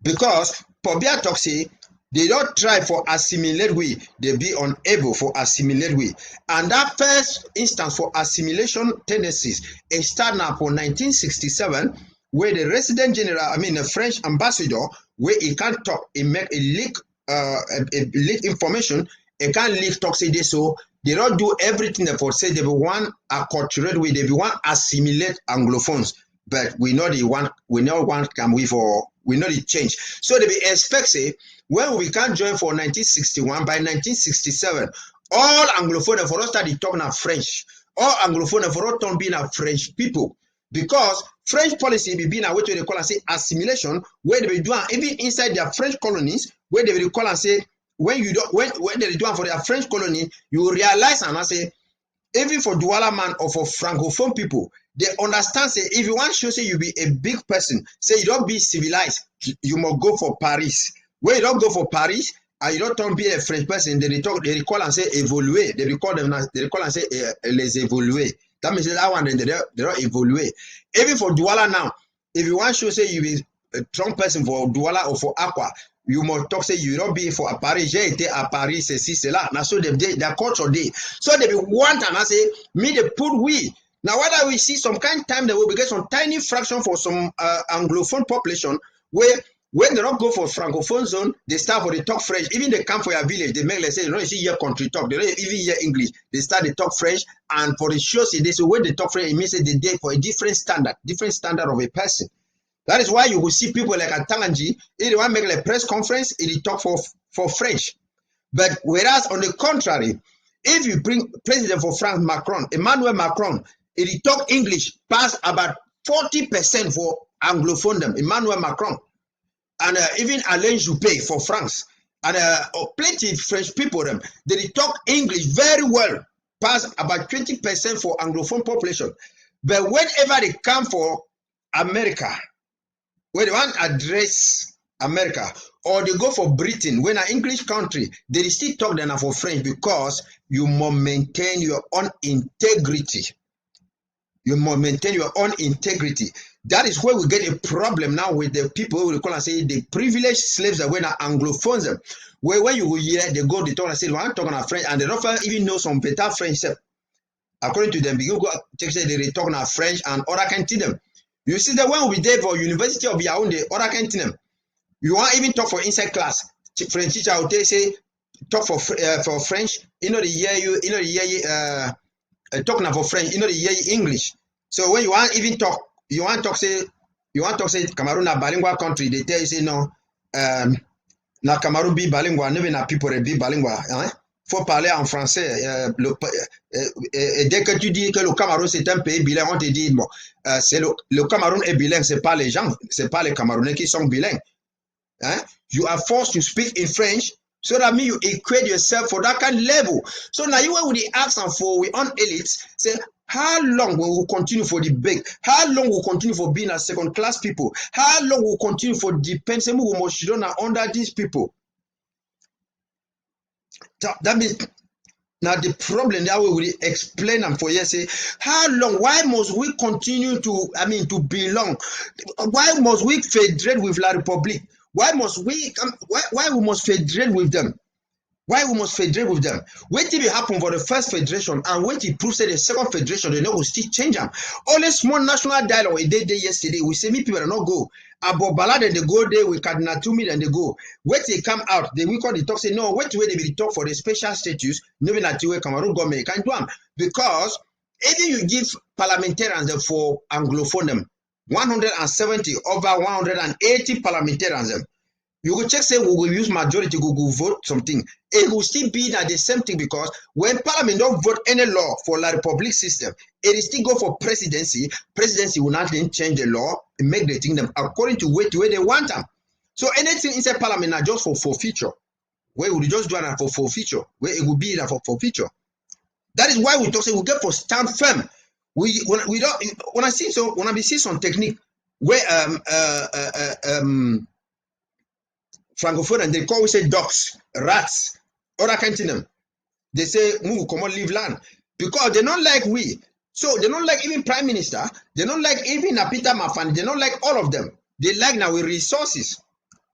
Because Pobia talk say they don't try for assimilate way, they be unable for assimilate way. And that first instance for assimilation tendencies is starting up for 1967, where the resident general, the French ambassador, where he can't talk, he make a leak information, he can't leak talk say this, so they don't do everything they for say they be one acculturate way, they be one assimilate Anglophones. But we know the one, we know one can we for we know the change. So they be expect say when we can join for 1961, by 1967, all Anglophone for us start talking French. All Anglophone for us turn being a French people. Because French policy be being a way to they call and say assimilation, where they be doing even inside their French colonies, where they will call and say when you don't when they do for their French colony, you realize and I say even for Douala man or for Francophone people, they understand say if you want to show say you be a big person, say you don't be civilized, you must go for Paris. When you don't go for Paris and you don't turn be a French person, they call and say évoluer. They call and say les évoluer. That means that one they don't évoluer. Even for Douala now, if you want to show say you be a strong person for Douala or for Aqua, you must talk say you don't be for à Paris. J'ai été à Paris, ceci, cela. Now so their culture day. So they be want and I say me they put we. Now whether we see some kind of time that we will get some tiny fraction for some Anglophone population where when they don't go for Francophone zone, they start for the talk French. Even they come for your village, they make let's say they don't see your country talk, they don't even hear English. They start to talk French, and for the shows they say when they talk French, it means that they did for a different standard of a person. That is why you will see people like Atanganji, if they want to make a press conference, they talk for French. But whereas on the contrary, if you bring President for France Macron, Emmanuel Macron, he talk English, pass about 40% for Anglophone them, Emmanuel Macron. And even Alain Juppé for France. And plenty of French people, them, they talk English very well, pass about 20% for Anglophone population. But whenever they come for America, when they want to address America, or they go for Britain, when an English country, they still talk them for French because you must maintain your own integrity. You must maintain your own integrity. That is where we get a problem now with the people who call and say the privileged slaves that were Anglophones. Where when you hear they go, they talk and say, well, I'm talking French, and they don't even know some better French. According to them, you go check say they talk French and other can teach them. You see that when we there for University of Yaoundé, other can teach them. You want even talk for inside class. French teacher will say talk for French. You know the year talking for French. You know the year English. So when you want even talk, you want talk say Cameroon a bilingual country. They tell you say no. Na Cameroun be bilingual, never na people be bilingual. Hein? Faut parler en français. Et dès que tu dis que le Cameroun c'est un pays bilingue, on te dit bon, c'est le Cameroun est bilingue, c'est pas les gens, c'est pas les Camerounais qui sont bilingues. Hein? You are forced to speak in French so that means you equate yourself for that kind of level. So now you will ask and for we on elites say how long will we continue for the big? How long will we continue for being a second class people? How long will we continue for depending under these people? That means Now the problem that we will explain them for you say, how long? Why must we continue to? I mean, to belong? Why must we federate with La Republic? Why must we come? Why we must federate with them? Why we must federate with them? Wait till it happen for the first federation and wait till prove say the second federation, they know will still change them. Only small national dialogue they did yesterday. We say me people are not go. About Bala then they go there with Cardinal Tumi then they go. Wait till they come out. They will call the talk say no. Wait till they be talk for the special status. Maybe not to Cameroon government can do them because even you give parliamentarians for Anglophone them 170 over 180 parliamentarians them. You go check say we will use majority go vote something. It will still be that the same thing because when parliament don't vote any law for La Republic system, it is still go for presidency. Presidency will not then change the law and make the thing them according to where they want them. So anything inside parliament now just for future. Where we just do that for future. Where it will be that for future. That is why we talk say we get for stand firm. We don't when I see some technique where Francophone and they call we say dogs, rats, other kind of them. They say we come on leave land because they don't like we. So they don't like even prime minister. They don't like even Peter Mafan. They don't like all of them. They like now with resources.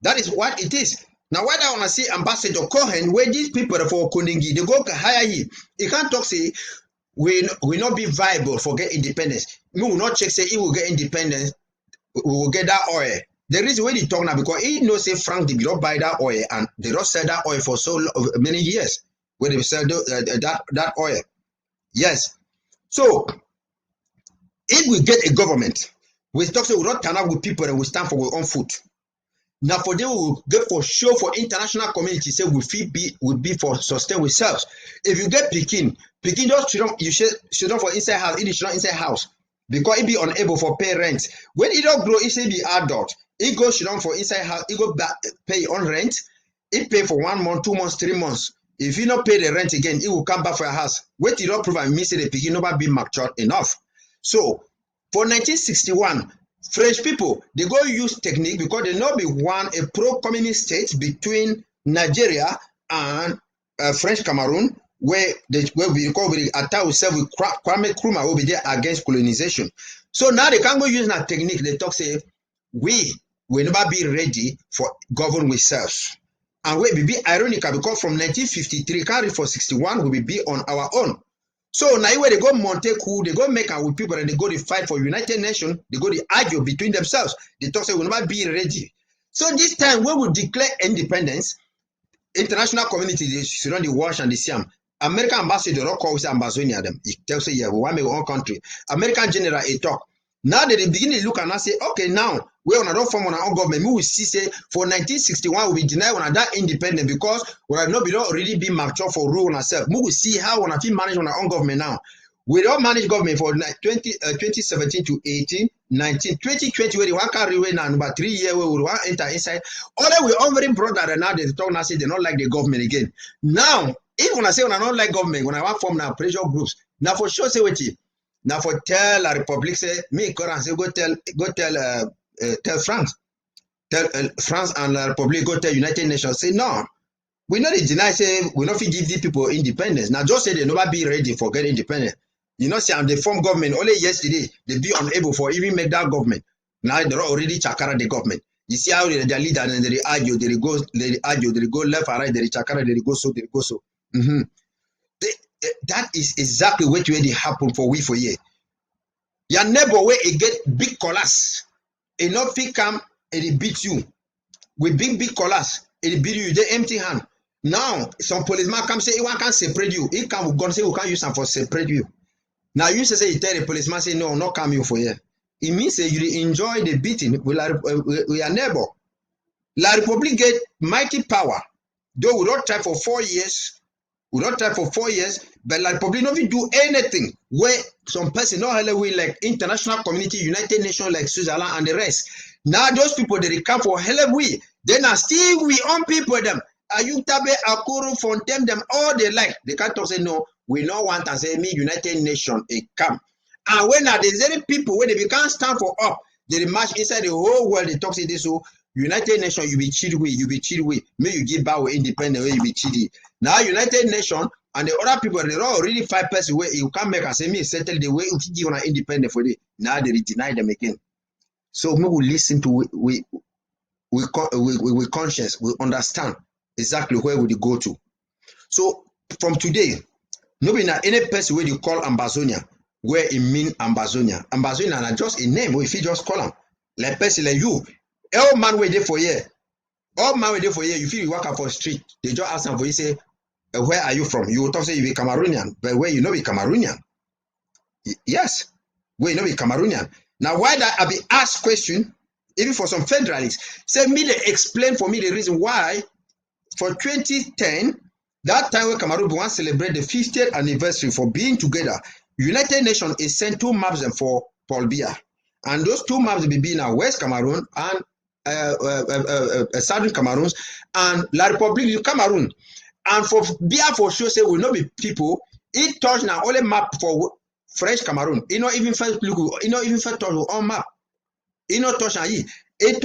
That is what it is. Now why I want to see Ambassador Cohen where these people for Koningi they go hire him. He can't talk say we not be viable for get independence. We will not check say he will get independence. We will get that oil. The reason why they talk now because he knows say Frank did not buy that oil and they don't sell that oil for so many years. When they sell that oil, yes. So if we get a government, we talk say we don't turn up with people and we stand for our own foot. Now for them we will get for show for international community say we be for sustain ourselves. If you get Pekin just should not for inside house, it should not inside house because it be unable for pay rent. When it don't grow, it should be adult. It goes down for inside house, it go back pay on rent, it pay for 1 month, 2 months, 3 months. If you not pay the rent again, it will come back for your house. Wait till you prove and miss the piggy never be matured enough. So for 1961, French people they go use technique because they not be a pro-communist state between Nigeria and French Cameroon, where we call with attack ourselves with Kwame Nkrumah will be there against colonization. So now they can go use that technique. They talk say we will never be ready for govern ourselves. And we be ironical because from 1953, carry for 61, we will be on our own. So now where they go Montecu, they go make our with people and they go to fight for United Nations, they go to argue between themselves. They talk say we'll never be ready. So this time when we declare independence, international community they should not watch and they see them. American ambassador don't call ambassador them. He tells say yeah, we want to make our own country. American general he talk. Now that they begin to look and say, okay, now we on don't form on our own government. We will see say for 1961 we deny on that independent because we have not already been mature for rule on ourselves. We will see how we have manage on our own government now. We don't manage government for 2017 to 18, 19, 2020 where they want carry away now about 3 years where we want enter inside. Although we already brought that and now they talk now say they don't like the government again. Now, if when I say when I don't like government, when I want form now pressure groups, now for sure say what you. Now for tell La Republic say me Koran say go tell France, tell France and La Republic go tell United Nations say no, we not deny say we not give these people independence. Now just say they never be ready for getting independent. You know say I'm the form government only yesterday they be unable for even make that government. Now they're already chakara the government. You see how their leader and they argue, they go left and right, they chakara, they go so, they go so. Mm-hmm. That is exactly what really happen for we for year. Your neighbor where it get big collapse, enough fit come and it beat you with big collapse, it beat you. They empty hand. Now some policeman come say, "One can separate you." He come with gun say, "We can't use them for separate you." Now you say you tell the policeman say, "No, not come you for here." It means say you enjoy the beating with your neighbor. La Republic get mighty power. Though we don't try for 4 years. We don't try for 4 years, but La Republic not do anything where some person not hell way like international community, United Nations like Switzerland and the rest. Now those people they come for hell we. Then are still we own people them. Ayutabe, Akuru, Fontem them all they like. They can't talk say no, we don't want and say me United Nations it come. And when are the very people where they can't stand for up, They march inside the whole world. They talk say this, so United Nations, you be cheat way, May you give back independent way, you be cheated. Now United Nations and the other people, they already 5% way, you can't make a say me settle the way you give on independent for it. Now they deny them again. So we will listen to we conscience, we understand exactly where we go to. So from today, nobody na any person where you call Ambazonia, where it mean Ambazonia. Ambazonia na just a name, if you just call them. Like person like you, all man wait there for year. All man wait there for year, you feel you walk up for the street, they just ask them for you say, where are you from? You will talk say you be Cameroonian, but where you know be Cameroonian. Yes, where you know be Cameroonian. Now why that I be asked question, even for some federalists, say me they explain for me the reason why for 2010, that time when Cameroon want to celebrate the 50th anniversary for being together, United Nations is sent 2 maps for Paul Biya. And those 2 maps will be in West Cameroon and Southern Cameroon and La République du Cameroon. And for Biya for sure say will not be people, it touch now only map for French Cameroon. It not even first look, it not even first touch on map. It not touch on it. It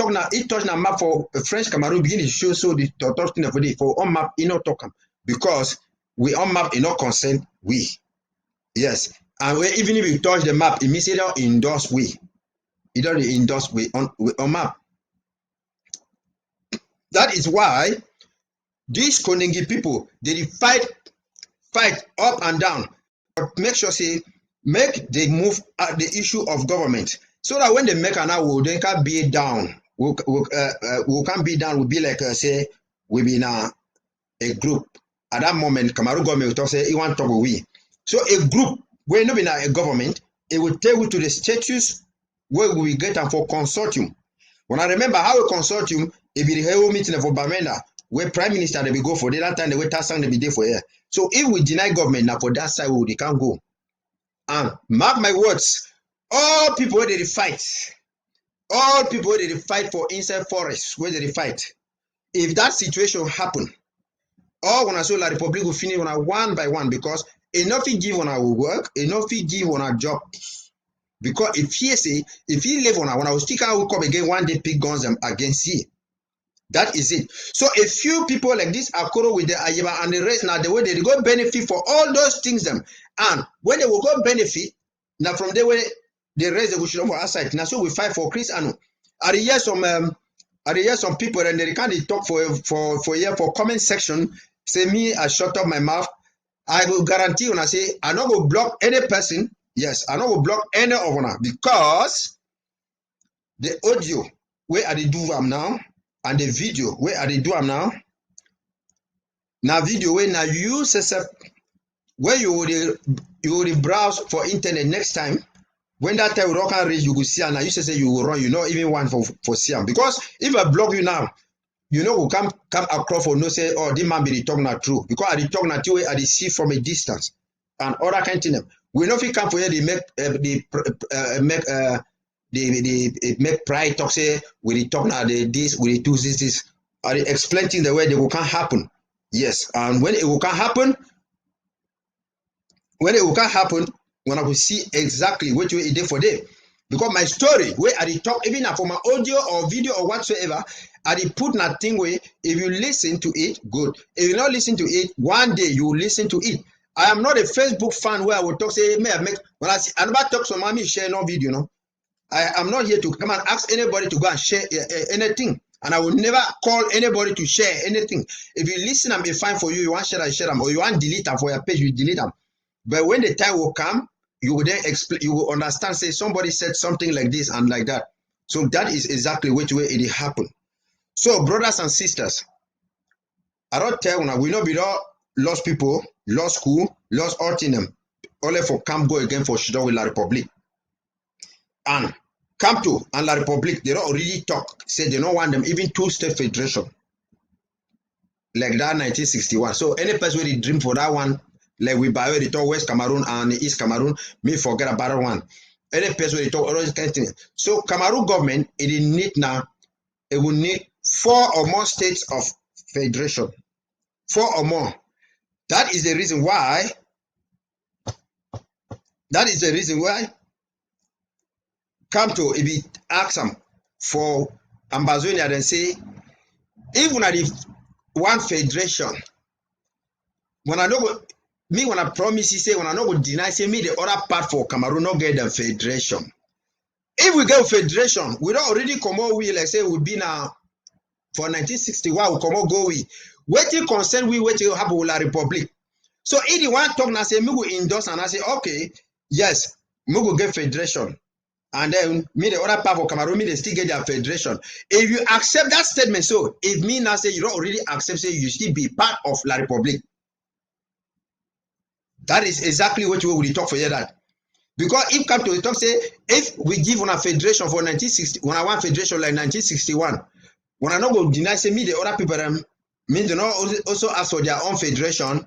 touch na map for French Cameroon begin to show so the touch thing for on map it not talk because we on map it not consent we. Yes. And we, even if we touch the map, it means it don't endorse we. It don't endorse we on map. That is why these Konengi people they fight up and down, but make sure say make they move at the issue of government so that when they make an hour they can be down. We can't be down. We'll be like say we be in a group at that moment. Cameroon government will talk say it want to talk we. So a group where not be a government, it will take you to the status where we get them for consortium. When I remember how a consortium, it be the whole meeting for Bamenda, where prime minister they be go for the that time the way Tassang they be there for here. So if we deny government now for that side, they can't go. And mark my words, all people where they fight, all people where they fight for inside forest, where they fight. If that situation happen, all when I say La Republic will finish on a one by one because enough he give on our work, enough he give on our job. Because if he live on when I will stick out will come again one day pick guns against he. That is it. So a few people like this Akoro with the Ayeba and the rest now the way they go benefit for all those things them. And when they will go benefit, now from there where the rest they will show for outside. Now so we fight for Chris Anu. I hear some people and they can't talk for comment section. Say me I shut up my mouth. I will guarantee when I say I not go block any person. Yes, I not go block any of them because the audio where I do them now and the video where I do them now. Now video where now you say where you will browse for internet next time. When that time will can reach, you will see and now you say you will run. You know even one for see them because if I block you now. You know who come across for no say oh this man be the talk not true because I the talk not true I see from a distance and other kind of thing. We know if he come for here they make pride talk say we the talk now this we do this are they explaining the way they will can't happen. Yes, and when it will can't happen, when I will see exactly which way it did for them. Because my story, where I talk, even for my audio or video or whatsoever, I put nothing way. If you listen to it, good. If you not listen to it, one day you will listen to it. I am not a Facebook fan where I will talk, say, may I make, when I see, I never talk so mommy share no video, no. I am not here to come and ask anybody to go and share anything. And I will never call anybody to share anything. If you listen and be fine for you, you want to share them, or you want to delete them for your page, you delete them. But when the time will come, you will then explain, you will understand, say somebody said something like this and like that. So that is exactly which way it happened. So brothers and sisters, I don't tell you, we know we don't lost people, lost school, lost all in them. Only for camp go again for Shidon with La Republique. And Camp 2 and La Republique, they don't already talk, say they don't want them even 2-state federation. Like that 1961. So any person who dream for that one, like we buy the talk West Cameroon and East Cameroon, me forget about that one. Any person they talk all those kind of things. So Cameroon government, it need now, it will need 4 or more states of federation. 4 or more. That is the reason why. That is the reason why come to if he ask them for Ambazonia and say, even at the one federation, when I know me when I promise you say when I know go deny say me the other part for Cameroon not get the federation. If we get federation, we don't already come out we like say we be now for 1961 we come out go we. Waiting concern we waiting happen with la republic. So if the one talk now say me go endorse and I say okay, yes, me go get federation. And then me the other part for Cameroon, me they still get their federation. If you accept that statement, so if me now say you don't already accept, say you still be part of La Republic. That is exactly what we will talk for here that. Because if come to the talk say, if we give on a federation for 1960, when I want federation like 1961, when I not go deny say me the other people me do not also ask for their own federation,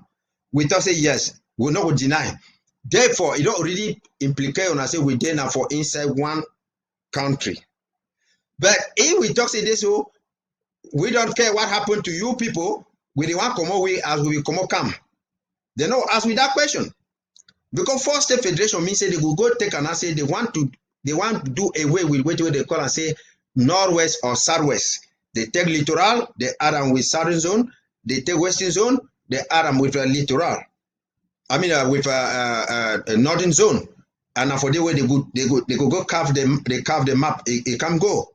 we talk say yes, we not go deny. Therefore, it don't already implicate when I say we then now for inside one country. But if we talk say this, so we don't care what happened to you people, we the one come away as we come. They know ask me that question. Because first state federation means say they will go take and say they want to do away with what they call and say northwest or southwest. They take littoral, they add them with southern zone, they take western zone, they add them with a littoral. I mean with a northern zone. And for the way they go carve them, they carve the map, it can go.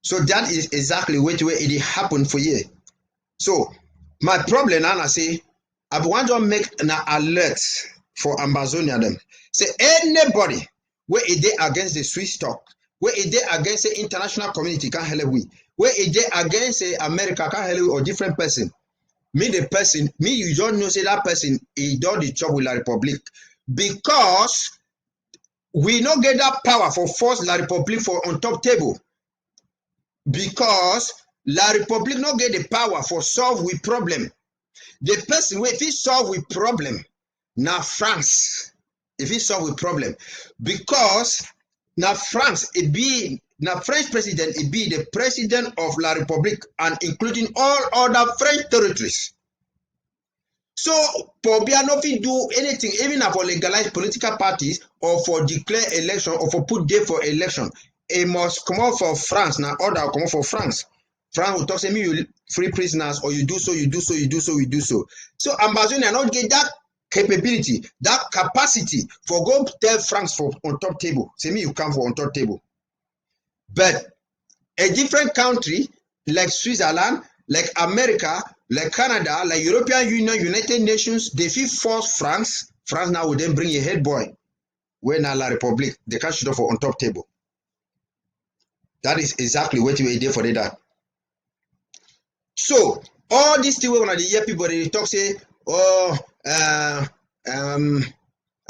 So that is exactly what way it happened for you. So my problem now I say I want to make an alert for Ambazonia them. Say anybody where it dey against the Swiss talk, where it dey against the international community can't help we, where it dey against America can't help we or different person. Me the person, me you don't know say that person he done the job with La Republic because we not get that power for force La Republic for on top table. Because La Republic not get the power for solve with problem. The person if he solve with problem, now France. If he solve with problem, because now France it be now French president it be the president of La Republic and including all other French territories. So Pobia no fit do anything, even for legalize political parties or for declare election or for put date for election. It must come out for France now. Order come out for France. France will talk say me you free prisoners or you do so, you do so, you do so, you do so. So Ambazonia not get that capability, that capacity for go tell France for on top table. Say me you come for on top table. But a different country like Switzerland, like America, like Canada, like European Union, United Nations, they feel force France. France now will then bring a head boy. When now La Republic, they can't shoot off on top table. That is exactly what we did for that. So all these things when I hear people they talk say, oh,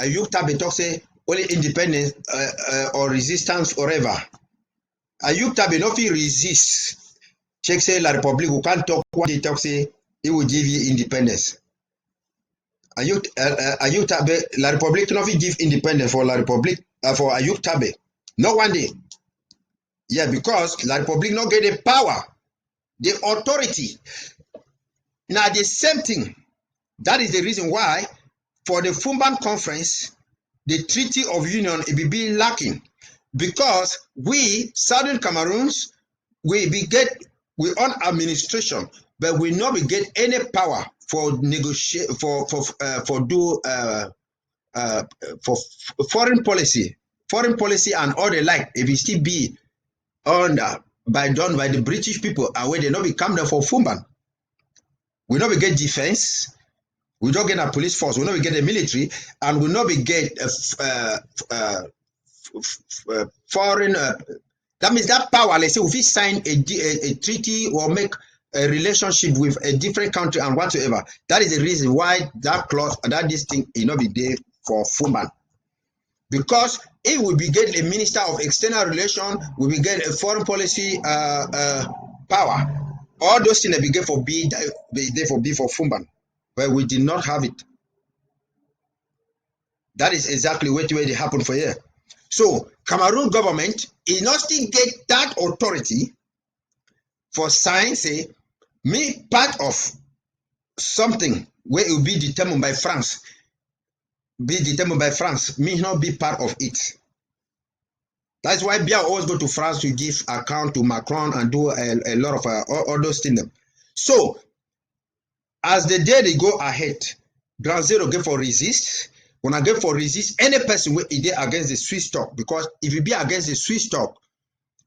you tab talk say only independence or resistance forever. Ayuk Tabe no fit resist. Check say La Republic who can't talk what they talk say he will give you independence. Ayuk Tabe La Republic no fit give independence for La Republic for Ayuk Tabe. No one day. Yeah, because La Republic no get the power, the authority. Now the same thing. That is the reason why for the Fumban conference, the Treaty of Union it will be lacking. Because we Southern Cameroons we own administration, but we not be get any power for negotiate for foreign policy and all the like. If it still be done by the British people and where they not become there for Fumban, we not be get defense. We don't get a police force. We not be get a military, and we not be get foreign. That means that power. Let's say if we sign a treaty or make a relationship with a different country and whatsoever, that is the reason why that clause that this thing will not be there for Fumban. Because if we be get a minister of external relation, we will get a foreign policy power. All those things be get for B, they for B for Fumban, but we did not have it. That is exactly what they happen for here. So Cameroon government is not still get that authority for sign say me part of something where it will be determined by France. Be determined by France, me not be part of it. That's why Biya always go to France to give account to Macron and do a lot of all those things. So as the day they go ahead, Ground Zero get for resist. When I get for resist, any person will be against the Swiss stock, because if you be against the Swiss stock,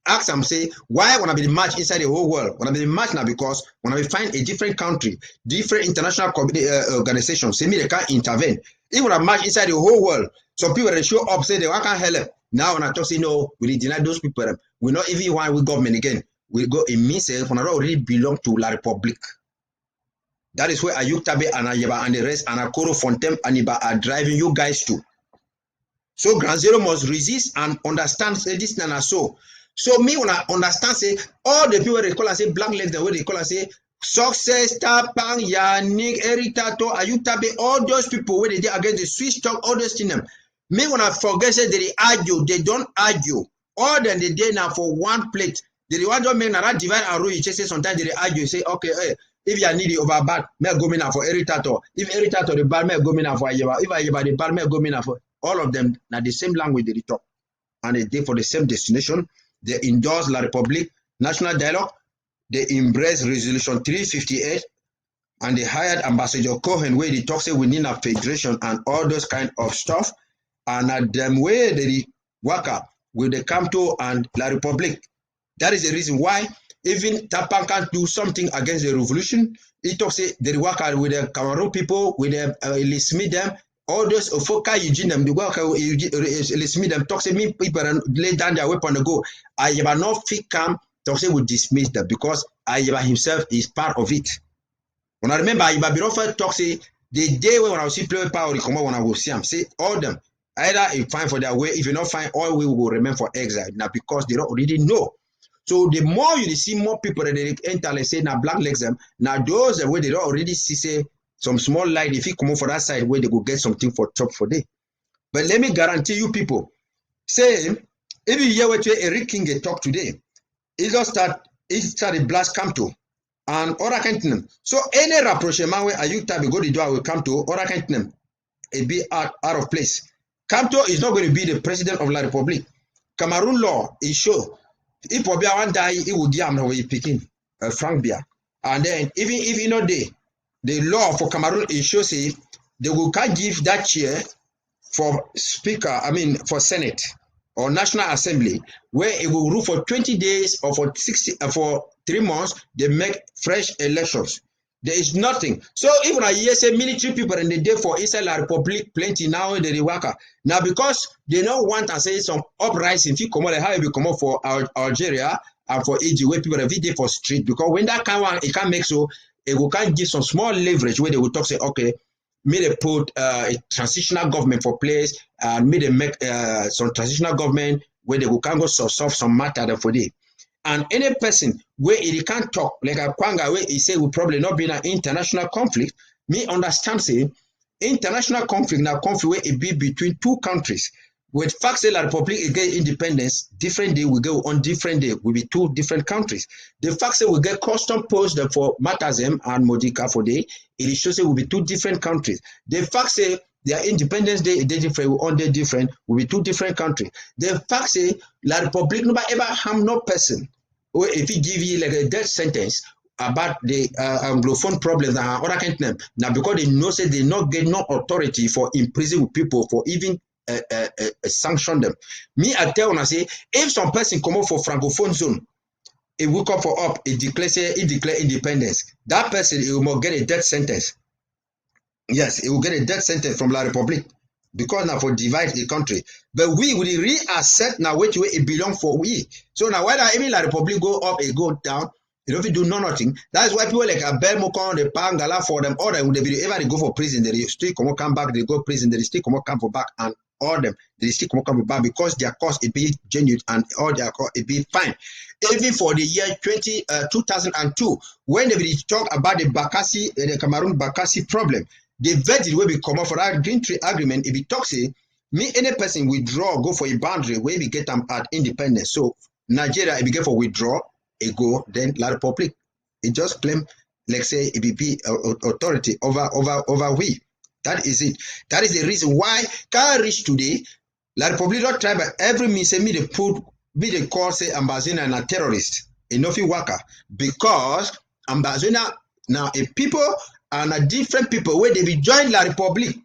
ask them, say, why when I be the match inside the whole world? When I be the match now, because when I find a different country, different international organizations, say me they can't intervene. Even a match inside the whole world, some people they show up, say they can't help. Now when I talk, say no, we deny those people. We not even want with government again. We go in means when I already belong to La Republique. That is where Ayuk Tabe and Ayeba and the rest and Akoro Fontem and Iba are driving you guys to. So Ground Zero must resist and understand, say this and so. So me when I understand, say all the people they call and say black legs, the way they call and say Success, Tapang, Yannick, Eritato, Ayuk Tabe, all those people where they did against the Swiss talk, all those things. Me when I forget, say they argue, they don't argue. All them they did now for one plate. They want to make that divide and rule. You just say sometimes they argue, say okay, hey, if you are needy over bad, may go in for Eritato. If Eritato the bad, may go in for Ayeba. If Ayeba the bad, may go in for all of them. Now the same language they talk, and they did for the same destination. They endorse La Republique National Dialogue. They embrace Resolution 358, and they hired Ambassador Cohen where they talk say we need a federation and all those kind of stuff. And at them way they work up with the Camto and La Republique. That is the reason why even Tapan can't do something against the revolution. He talks say they work out with the Cameroon people, with the Lismi them, all those Ofoka Eugene them, the work Lismi them talk say me people lay down their weapon and go. I have not fit come. Talk say we dismiss them because Ayeba himself is part of it. When I remember Ayeba Birofa talk say the day when I will see play power come out when I will see him say all them either you find for their way, if you not find all we will remain for exile now because they don't already know. So the more you see more people that they enter, let's say now black legs them, now those where they don't already see say some small light if you come out for that side where they go get something for top for day. But let me guarantee you people, say if you hear what Eric King talk today, it just started blast come to and other kind of them. So any rapprochement where Ayuk Tabe go the door will come to other kind of them, it be out of place. Camto is not going to be the president of La Republique. Cameroon law is sure. If Obia one die, it will give him away picking Frank Bia. And then even if you know the law for Cameroon is sure say they will can't give that chair for speaker, I mean for Senate or National Assembly, where it will rule for 20 days or for 3 months, they make fresh elections. There is nothing. So even I hear say military people in the day for inside La Republique plenty now they work. Now because they don't want to say some uprising, if you come out how you come out for Algeria and for Egypt where people every day for street, because when that kind of it can make so it will can give some small leverage where they will talk say okay, may they put a transitional government for place and may they make some transitional government where they will can go solve some matter for them. And any person where he can't talk, like a Kwanga where he say will probably not be in an international conflict, me understand say international conflict now conflict where it be between two countries. With fact say La Republique get independence, different day we go on different day will be two different countries. The fact say we get custom post for Matazem and Modica for day, it shows say will be two different countries. The fact say their independence day they different, on day different, will be two different countries. The fact say La Republique never ever harm no person. Or if he give you like a death sentence about the Anglophone problems and other kind of them. Now because they know say they not get no authority for imprisoning people for even sanction them. Me I tell when I say if some person come up for Francophone zone, it will come for up, it declare independence. That person it will get a death sentence. Yes, it will get a death sentence from La Republique because now for divide the country. But we will reassert now which way it belong for we. So now whether even La Republique go up and go down, you don't do nothing. That's why people like Abel Mokon, the Pangala for them, all them, they ever go for prison, they still come back, they go prison, they still come for back, and all them, they still come for back because their cost it be genuine and all their cost it be fine. Even for the year 2002, when they talk about the Bakassi, the Cameroon Bakassi problem, the verdict will be come up for that Green Tree Agreement. If it talks say, me any person withdraw, go for a boundary where we get them at independence. So Nigeria, if we get for withdraw, it go, then La Republique. It just claim, like say, it be authority over we. That is it. That is the reason why can reach today. La République don't try by every means say me they put be the call say ambassador and a terrorist enough worker because ambassador now a people and a different people where they be join La Republic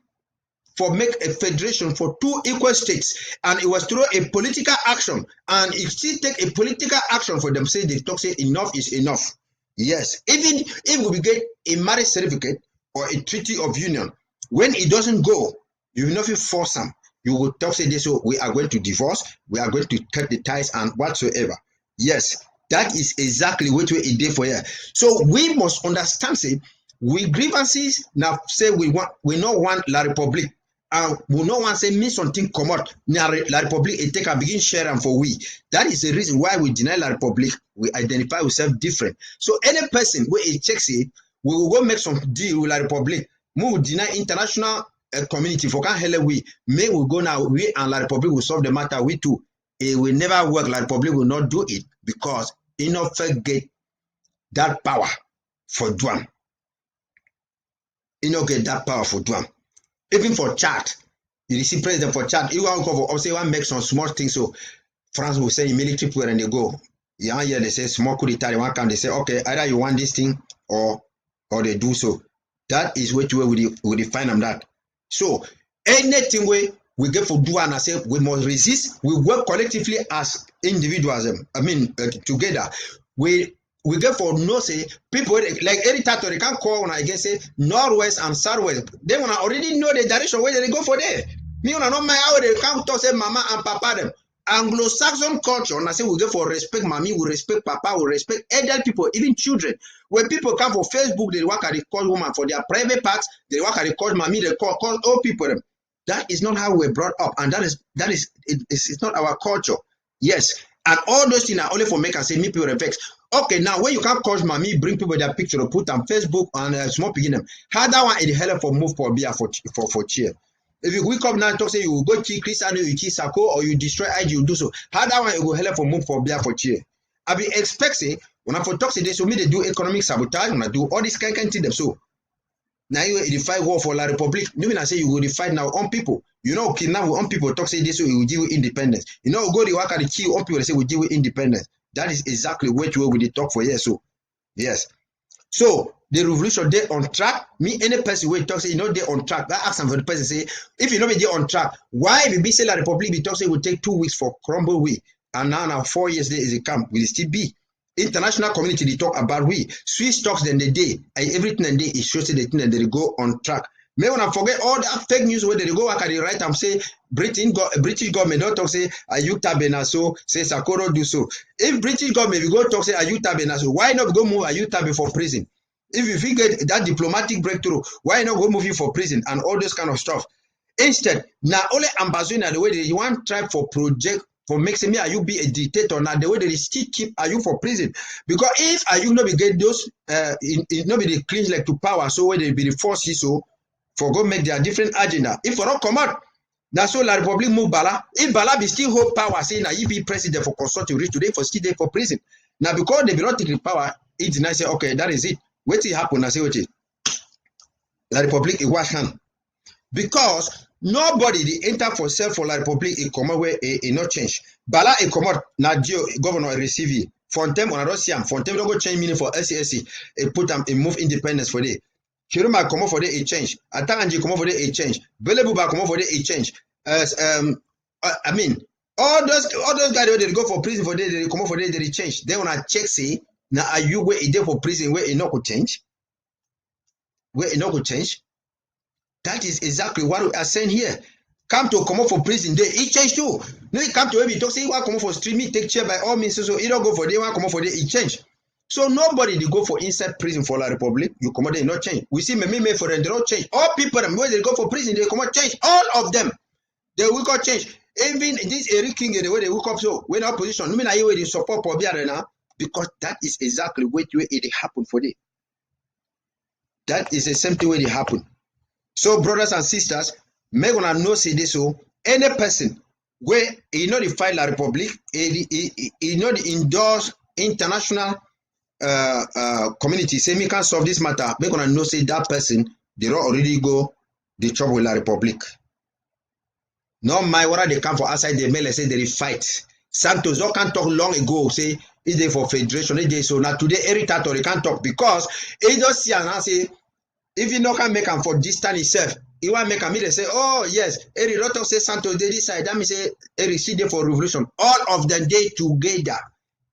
for make a federation for two equal states, and it was through a political action, and it still take a political action for them say they talk say enough is enough. Yes, even if we get a marriage certificate or a treaty of union, when it doesn't go, you will not force them. You will talk say this, so we are going to divorce, we are going to cut the ties and whatsoever. Yes, that is exactly what we did for here. So we must understand say we grievances now say we not want La Republic. And we no one say me something come out. La Republic it take and begin share and for we. That is the reason why we deny La Republic. We identify ourselves different. So any person where it checks it, we will go make some deal with La Republic. We will deny international community for can help we. May we go now. We and La Republic will solve the matter. We too. It will never work. La Republic will not do it because enough get that power for Duam. Enough get that power for Duam. Even for chat, you see president for chat, you want to say one make some small things. So France will say military people and they go. Yeah, they say small coup d'etat, one can they say, okay, either you want this thing or they do so. That is what we define them that. So anything we get for do and I say we must resist, we work collectively as individuals, together. We get for no say people like every time they can call when I guess say northwest and southwest. They wanna already know the direction where they go for there. Me wanna know my how they come to say mama and papa them. Anglo-Saxon culture, and I say we get for respect mommy, we respect papa, we respect elder people, even children. When people come for Facebook, they work at the call woman for their private parts, they work at the call mommy, they call all people them. That is not how we're brought up, and that is it's not our culture. Yes. And all those things are only for make and say me people respect. Okay, now when you can't cause mommy, bring people their picture or put on Facebook and small beginning. How that one is hell for move for beer for cheer. If you wake up now and talk say you will go kill Christian, you kill Sako, or you destroy IG, you do so. How that one it will hell for move for beer for cheer. I be expect say when I for talk say this, so me they do economic sabotage, when I do all this kind of thing them so. Now you fight war for La Republic. You mean I say you will fight now on people. You know, kidnap on people talk say this so it will give you independence. You know, go the work at the kill on people they say we give you independence. That is exactly what we will talk for here. So yes. So the revolution they on track. Me any person will talk say you know they on track. I ask them for the person say if you know they on track, why if you be say La Republic be talk say it will take 2 weeks for crumble we and now 4 years there is a camp will it still be. International community they talk about we Swiss talks then the day everything and day is shows the thing and they go on track. May when I forget all that fake news where they go back at the right and say British government don't talk say Ayuta Benaso say Sakoro do so. If British government we go talk say Ayuta Benaso, why not go move Ayuta before prison? If you get that diplomatic breakthrough, why not go move you for prison and all this kind of stuff? Instead, now only ambassador the way they want try for project for making me you be a dictator now the way they still keep you for prison because if you not be get those not be the clinch like to power so where they be the force so for go make their different agenda if for not come out now so La Republic move Bala if Bala be still hold power saying that he be president for consulting reach today for still there for prison now because they be not take the power it deny say okay that is it what it happen I say what it La Republic it wash hand because nobody dey enter for sell for La Republic e comot where e not change. Bala e comot na governor receive it. Fontem una don see am. Fontem don go change meaning for SCSC. E put am e move independence for there. Chiroma comot for there e change. Atanganji comot for there e change. Belebuba comot for there e change. I mean all those guys wey dey go for prison for there they comot for there they change. Then una check say na are you where e dey for prison where e no go change? Where e no go change? That is exactly what we are saying here. Come to come up for prison day, it change too. No, you come to maybe talk say you want come up for streaming, take chair by all means. So you don't go for day, one come up for day, it change. So nobody they go for inside prison for La Republic, you come out they not change. We see me for them, they don't change. All people them where they go for prison, they come out change. All of them, they will go change. Even this Eric King, the way they woke up so when opposition, no mean I will support for now because that is exactly what way it happen for them. That is the same thing way it happen. So brothers and sisters, make una know say this so any person where he not fight La Republic, he not endorse international community say me can solve this matter. Make una know say that person they don't already go the trouble with La Republic. No mind whether they come for outside the mail and say they fight. Santos all can't talk long ago, say is there for federation, is there so now today Eric Tato they can't talk because he just see and now say if you no can make am for distance itself, he want make am they say, oh yes, Eric don't talk say Santos they decide. That means say Eric see there for revolution. All of them day together.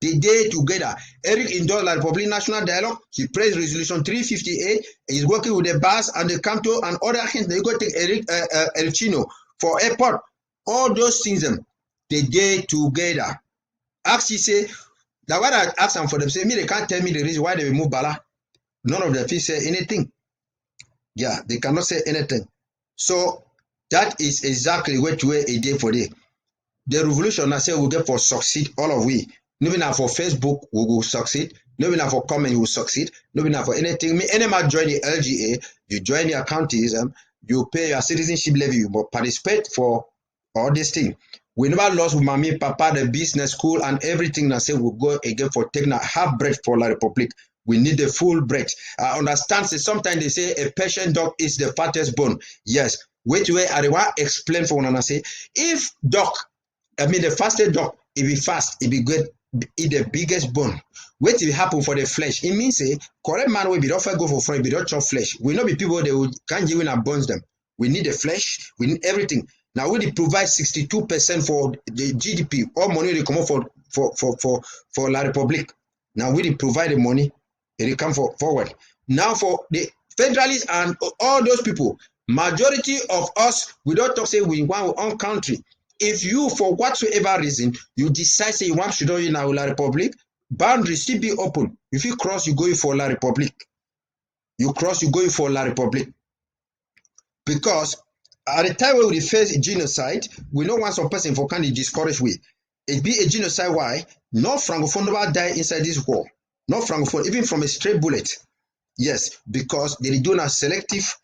The day together. Eric endorsed La Republic National Dialogue. He praised Resolution 358. He's working with the BAS and the Camto and other things. They go take Eric El Chino for airport. All those things, the day together. Ask he say, that what I ask them for them, say, me, they can't tell me the reason why they remove Bala. None of them feel say anything. Yeah, they cannot say anything. So that is exactly what way a day for day. The revolution I say we get for succeed, all of we. No be now for Facebook, we will succeed. No be now for comment, you will succeed. No be now for anything. Me, any man join the LGA, you join the accountism, you pay your citizenship levy, you must participate for all these things. We never lost with mommy, papa, the business school, and everything. Now say we go again for taking a half bread for La Republic. We need the full bread. I understand. Say sometimes they say a patient dog is the fattest bone. Yes. Wait, I want to explain for one and I say if dog. I mean, the fastest dog, if it fast, it be good, eat the biggest bone. What will happen for the flesh? It means say correct man will be not go for front, be not chop flesh. We not be people that will can't give in and bones them. We need the flesh, we need everything. Now we provide 62% for the GDP. All money they come out for La Republic. Now we provide the money, they come forward. Now for the federalists and all those people, majority of us, we don't talk say we want our own country. If you, for whatsoever reason, you decide say you want to join now La Republic, boundaries still be open. If you cross, you go for La Republic. You cross, you go for La Republic. Because at the time when we face a genocide, we don't want some person for kind of discouraged way. It be a genocide. Why? No Francophone never die inside this war. No Francophone, even from a stray bullet. Yes, because they do a selective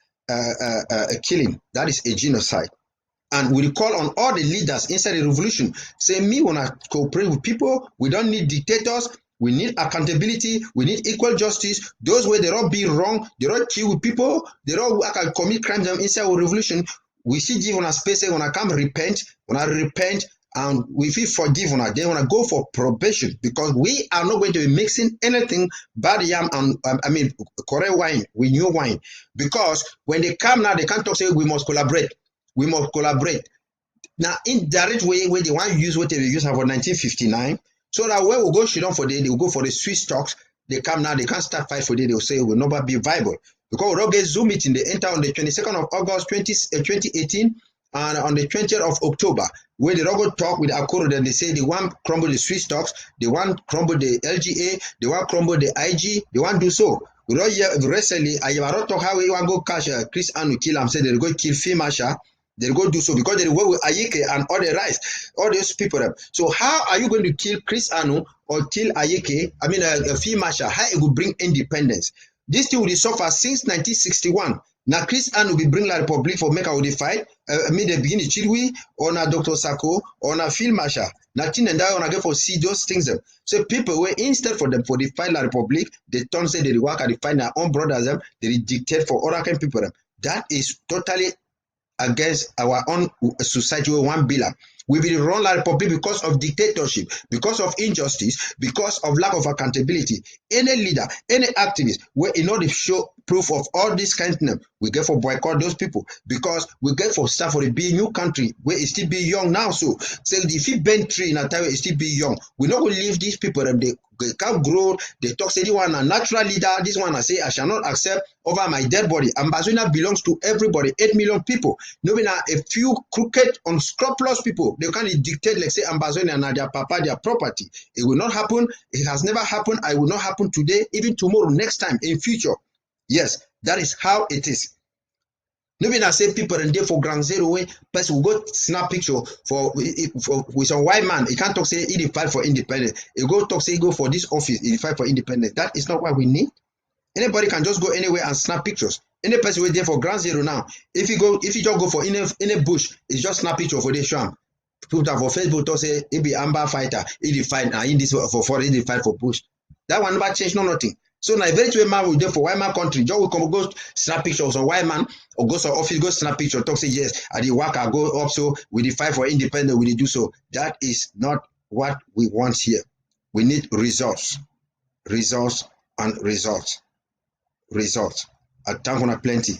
killing. That is a genocide. And we call on all the leaders inside the revolution, say, me want to cooperate with people. We don't need dictators. We need accountability. We need equal justice. Those where they don't be wrong, they don't kill with people, they don't commit crimes inside our revolution. We see give on a space, when I come repent, and we feel forgive on they want to go for probation because we are not going to be mixing anything bad yam and correct wine with new wine. Because when they come now, they can't talk say we must collaborate. We must collaborate. Now, indirect way where they want to use what they use for 1959, so that when we go shit on for they will go for the Swiss stocks. They come now, they can't start fight for they will say it will never be viable. Because we don't get Zoom meeting, they enter on the 22nd of August 2018 and on the 20th of October, where they don't go talk with Akoro, then they say they want crumble the Swiss stocks, they want crumble the LGA, they want crumble the IG, they want do so. We don't hear recently, I don't talk how we want to go catch Chris Anu kill him, say they go kill Fimasha. They go do so because they work with Ayike and all the rest, all those people. So how are you going to kill Chris Anu or kill Ayike? I mean, Fimasha, how it will bring independence? This thing will suffer since 1961. Now Chris Anu will bring La Republic for make a fight. They begin to Chilwi or na Dr. Sako or na Fimasha. Nothing and that when I get for see those things. So people were instead for them for the fight La Republic, they turn say they work at the fight their own brothers. They dictate for other kind of people. That is totally against our own society with 1 billion. We will run La Republic because of dictatorship, because of injustice, because of lack of accountability. Any leader, any activist, where in order to show proof of all this kind of thing, we get for boycott those people because we get for stuff for a big new country where it still be young now. So if you bend tree in a time it still be young, we not going to leave these people and they can't grow. They talk say anyone a natural leader. This one I say I shall not accept over my dead body. Ambazona belongs to everybody, 8 million people. No, a few crooked, unscrupulous people. They can't dictate, like say, Ambazonian and their papa, their property. It will not happen. It has never happened. It will not happen today, even tomorrow, next time, in future. Yes, that is how it is. No be na say people in there for ground zero way, person will go snap picture for with some white man. He can't talk say he fight for independence. He go talk say he go for this office, he fight for independence. That is not what we need. Anybody can just go anywhere and snap pictures. Any person who is there for ground zero now, if you just go for in a bush, it's just snap picture for the sham. Put that for Facebook to say he be Amber fighter, he fight and in this for he fight for bush. That one never change, no nothing. So now eventually man will there for white man country. Just will come go snap pictures on white man or go to office, go snap picture, talk say yes, I did work, I go up so we did fight for independence, we did do so. That is not what we want here. We need results, results and results, results. I thank you plenty.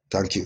Thank you.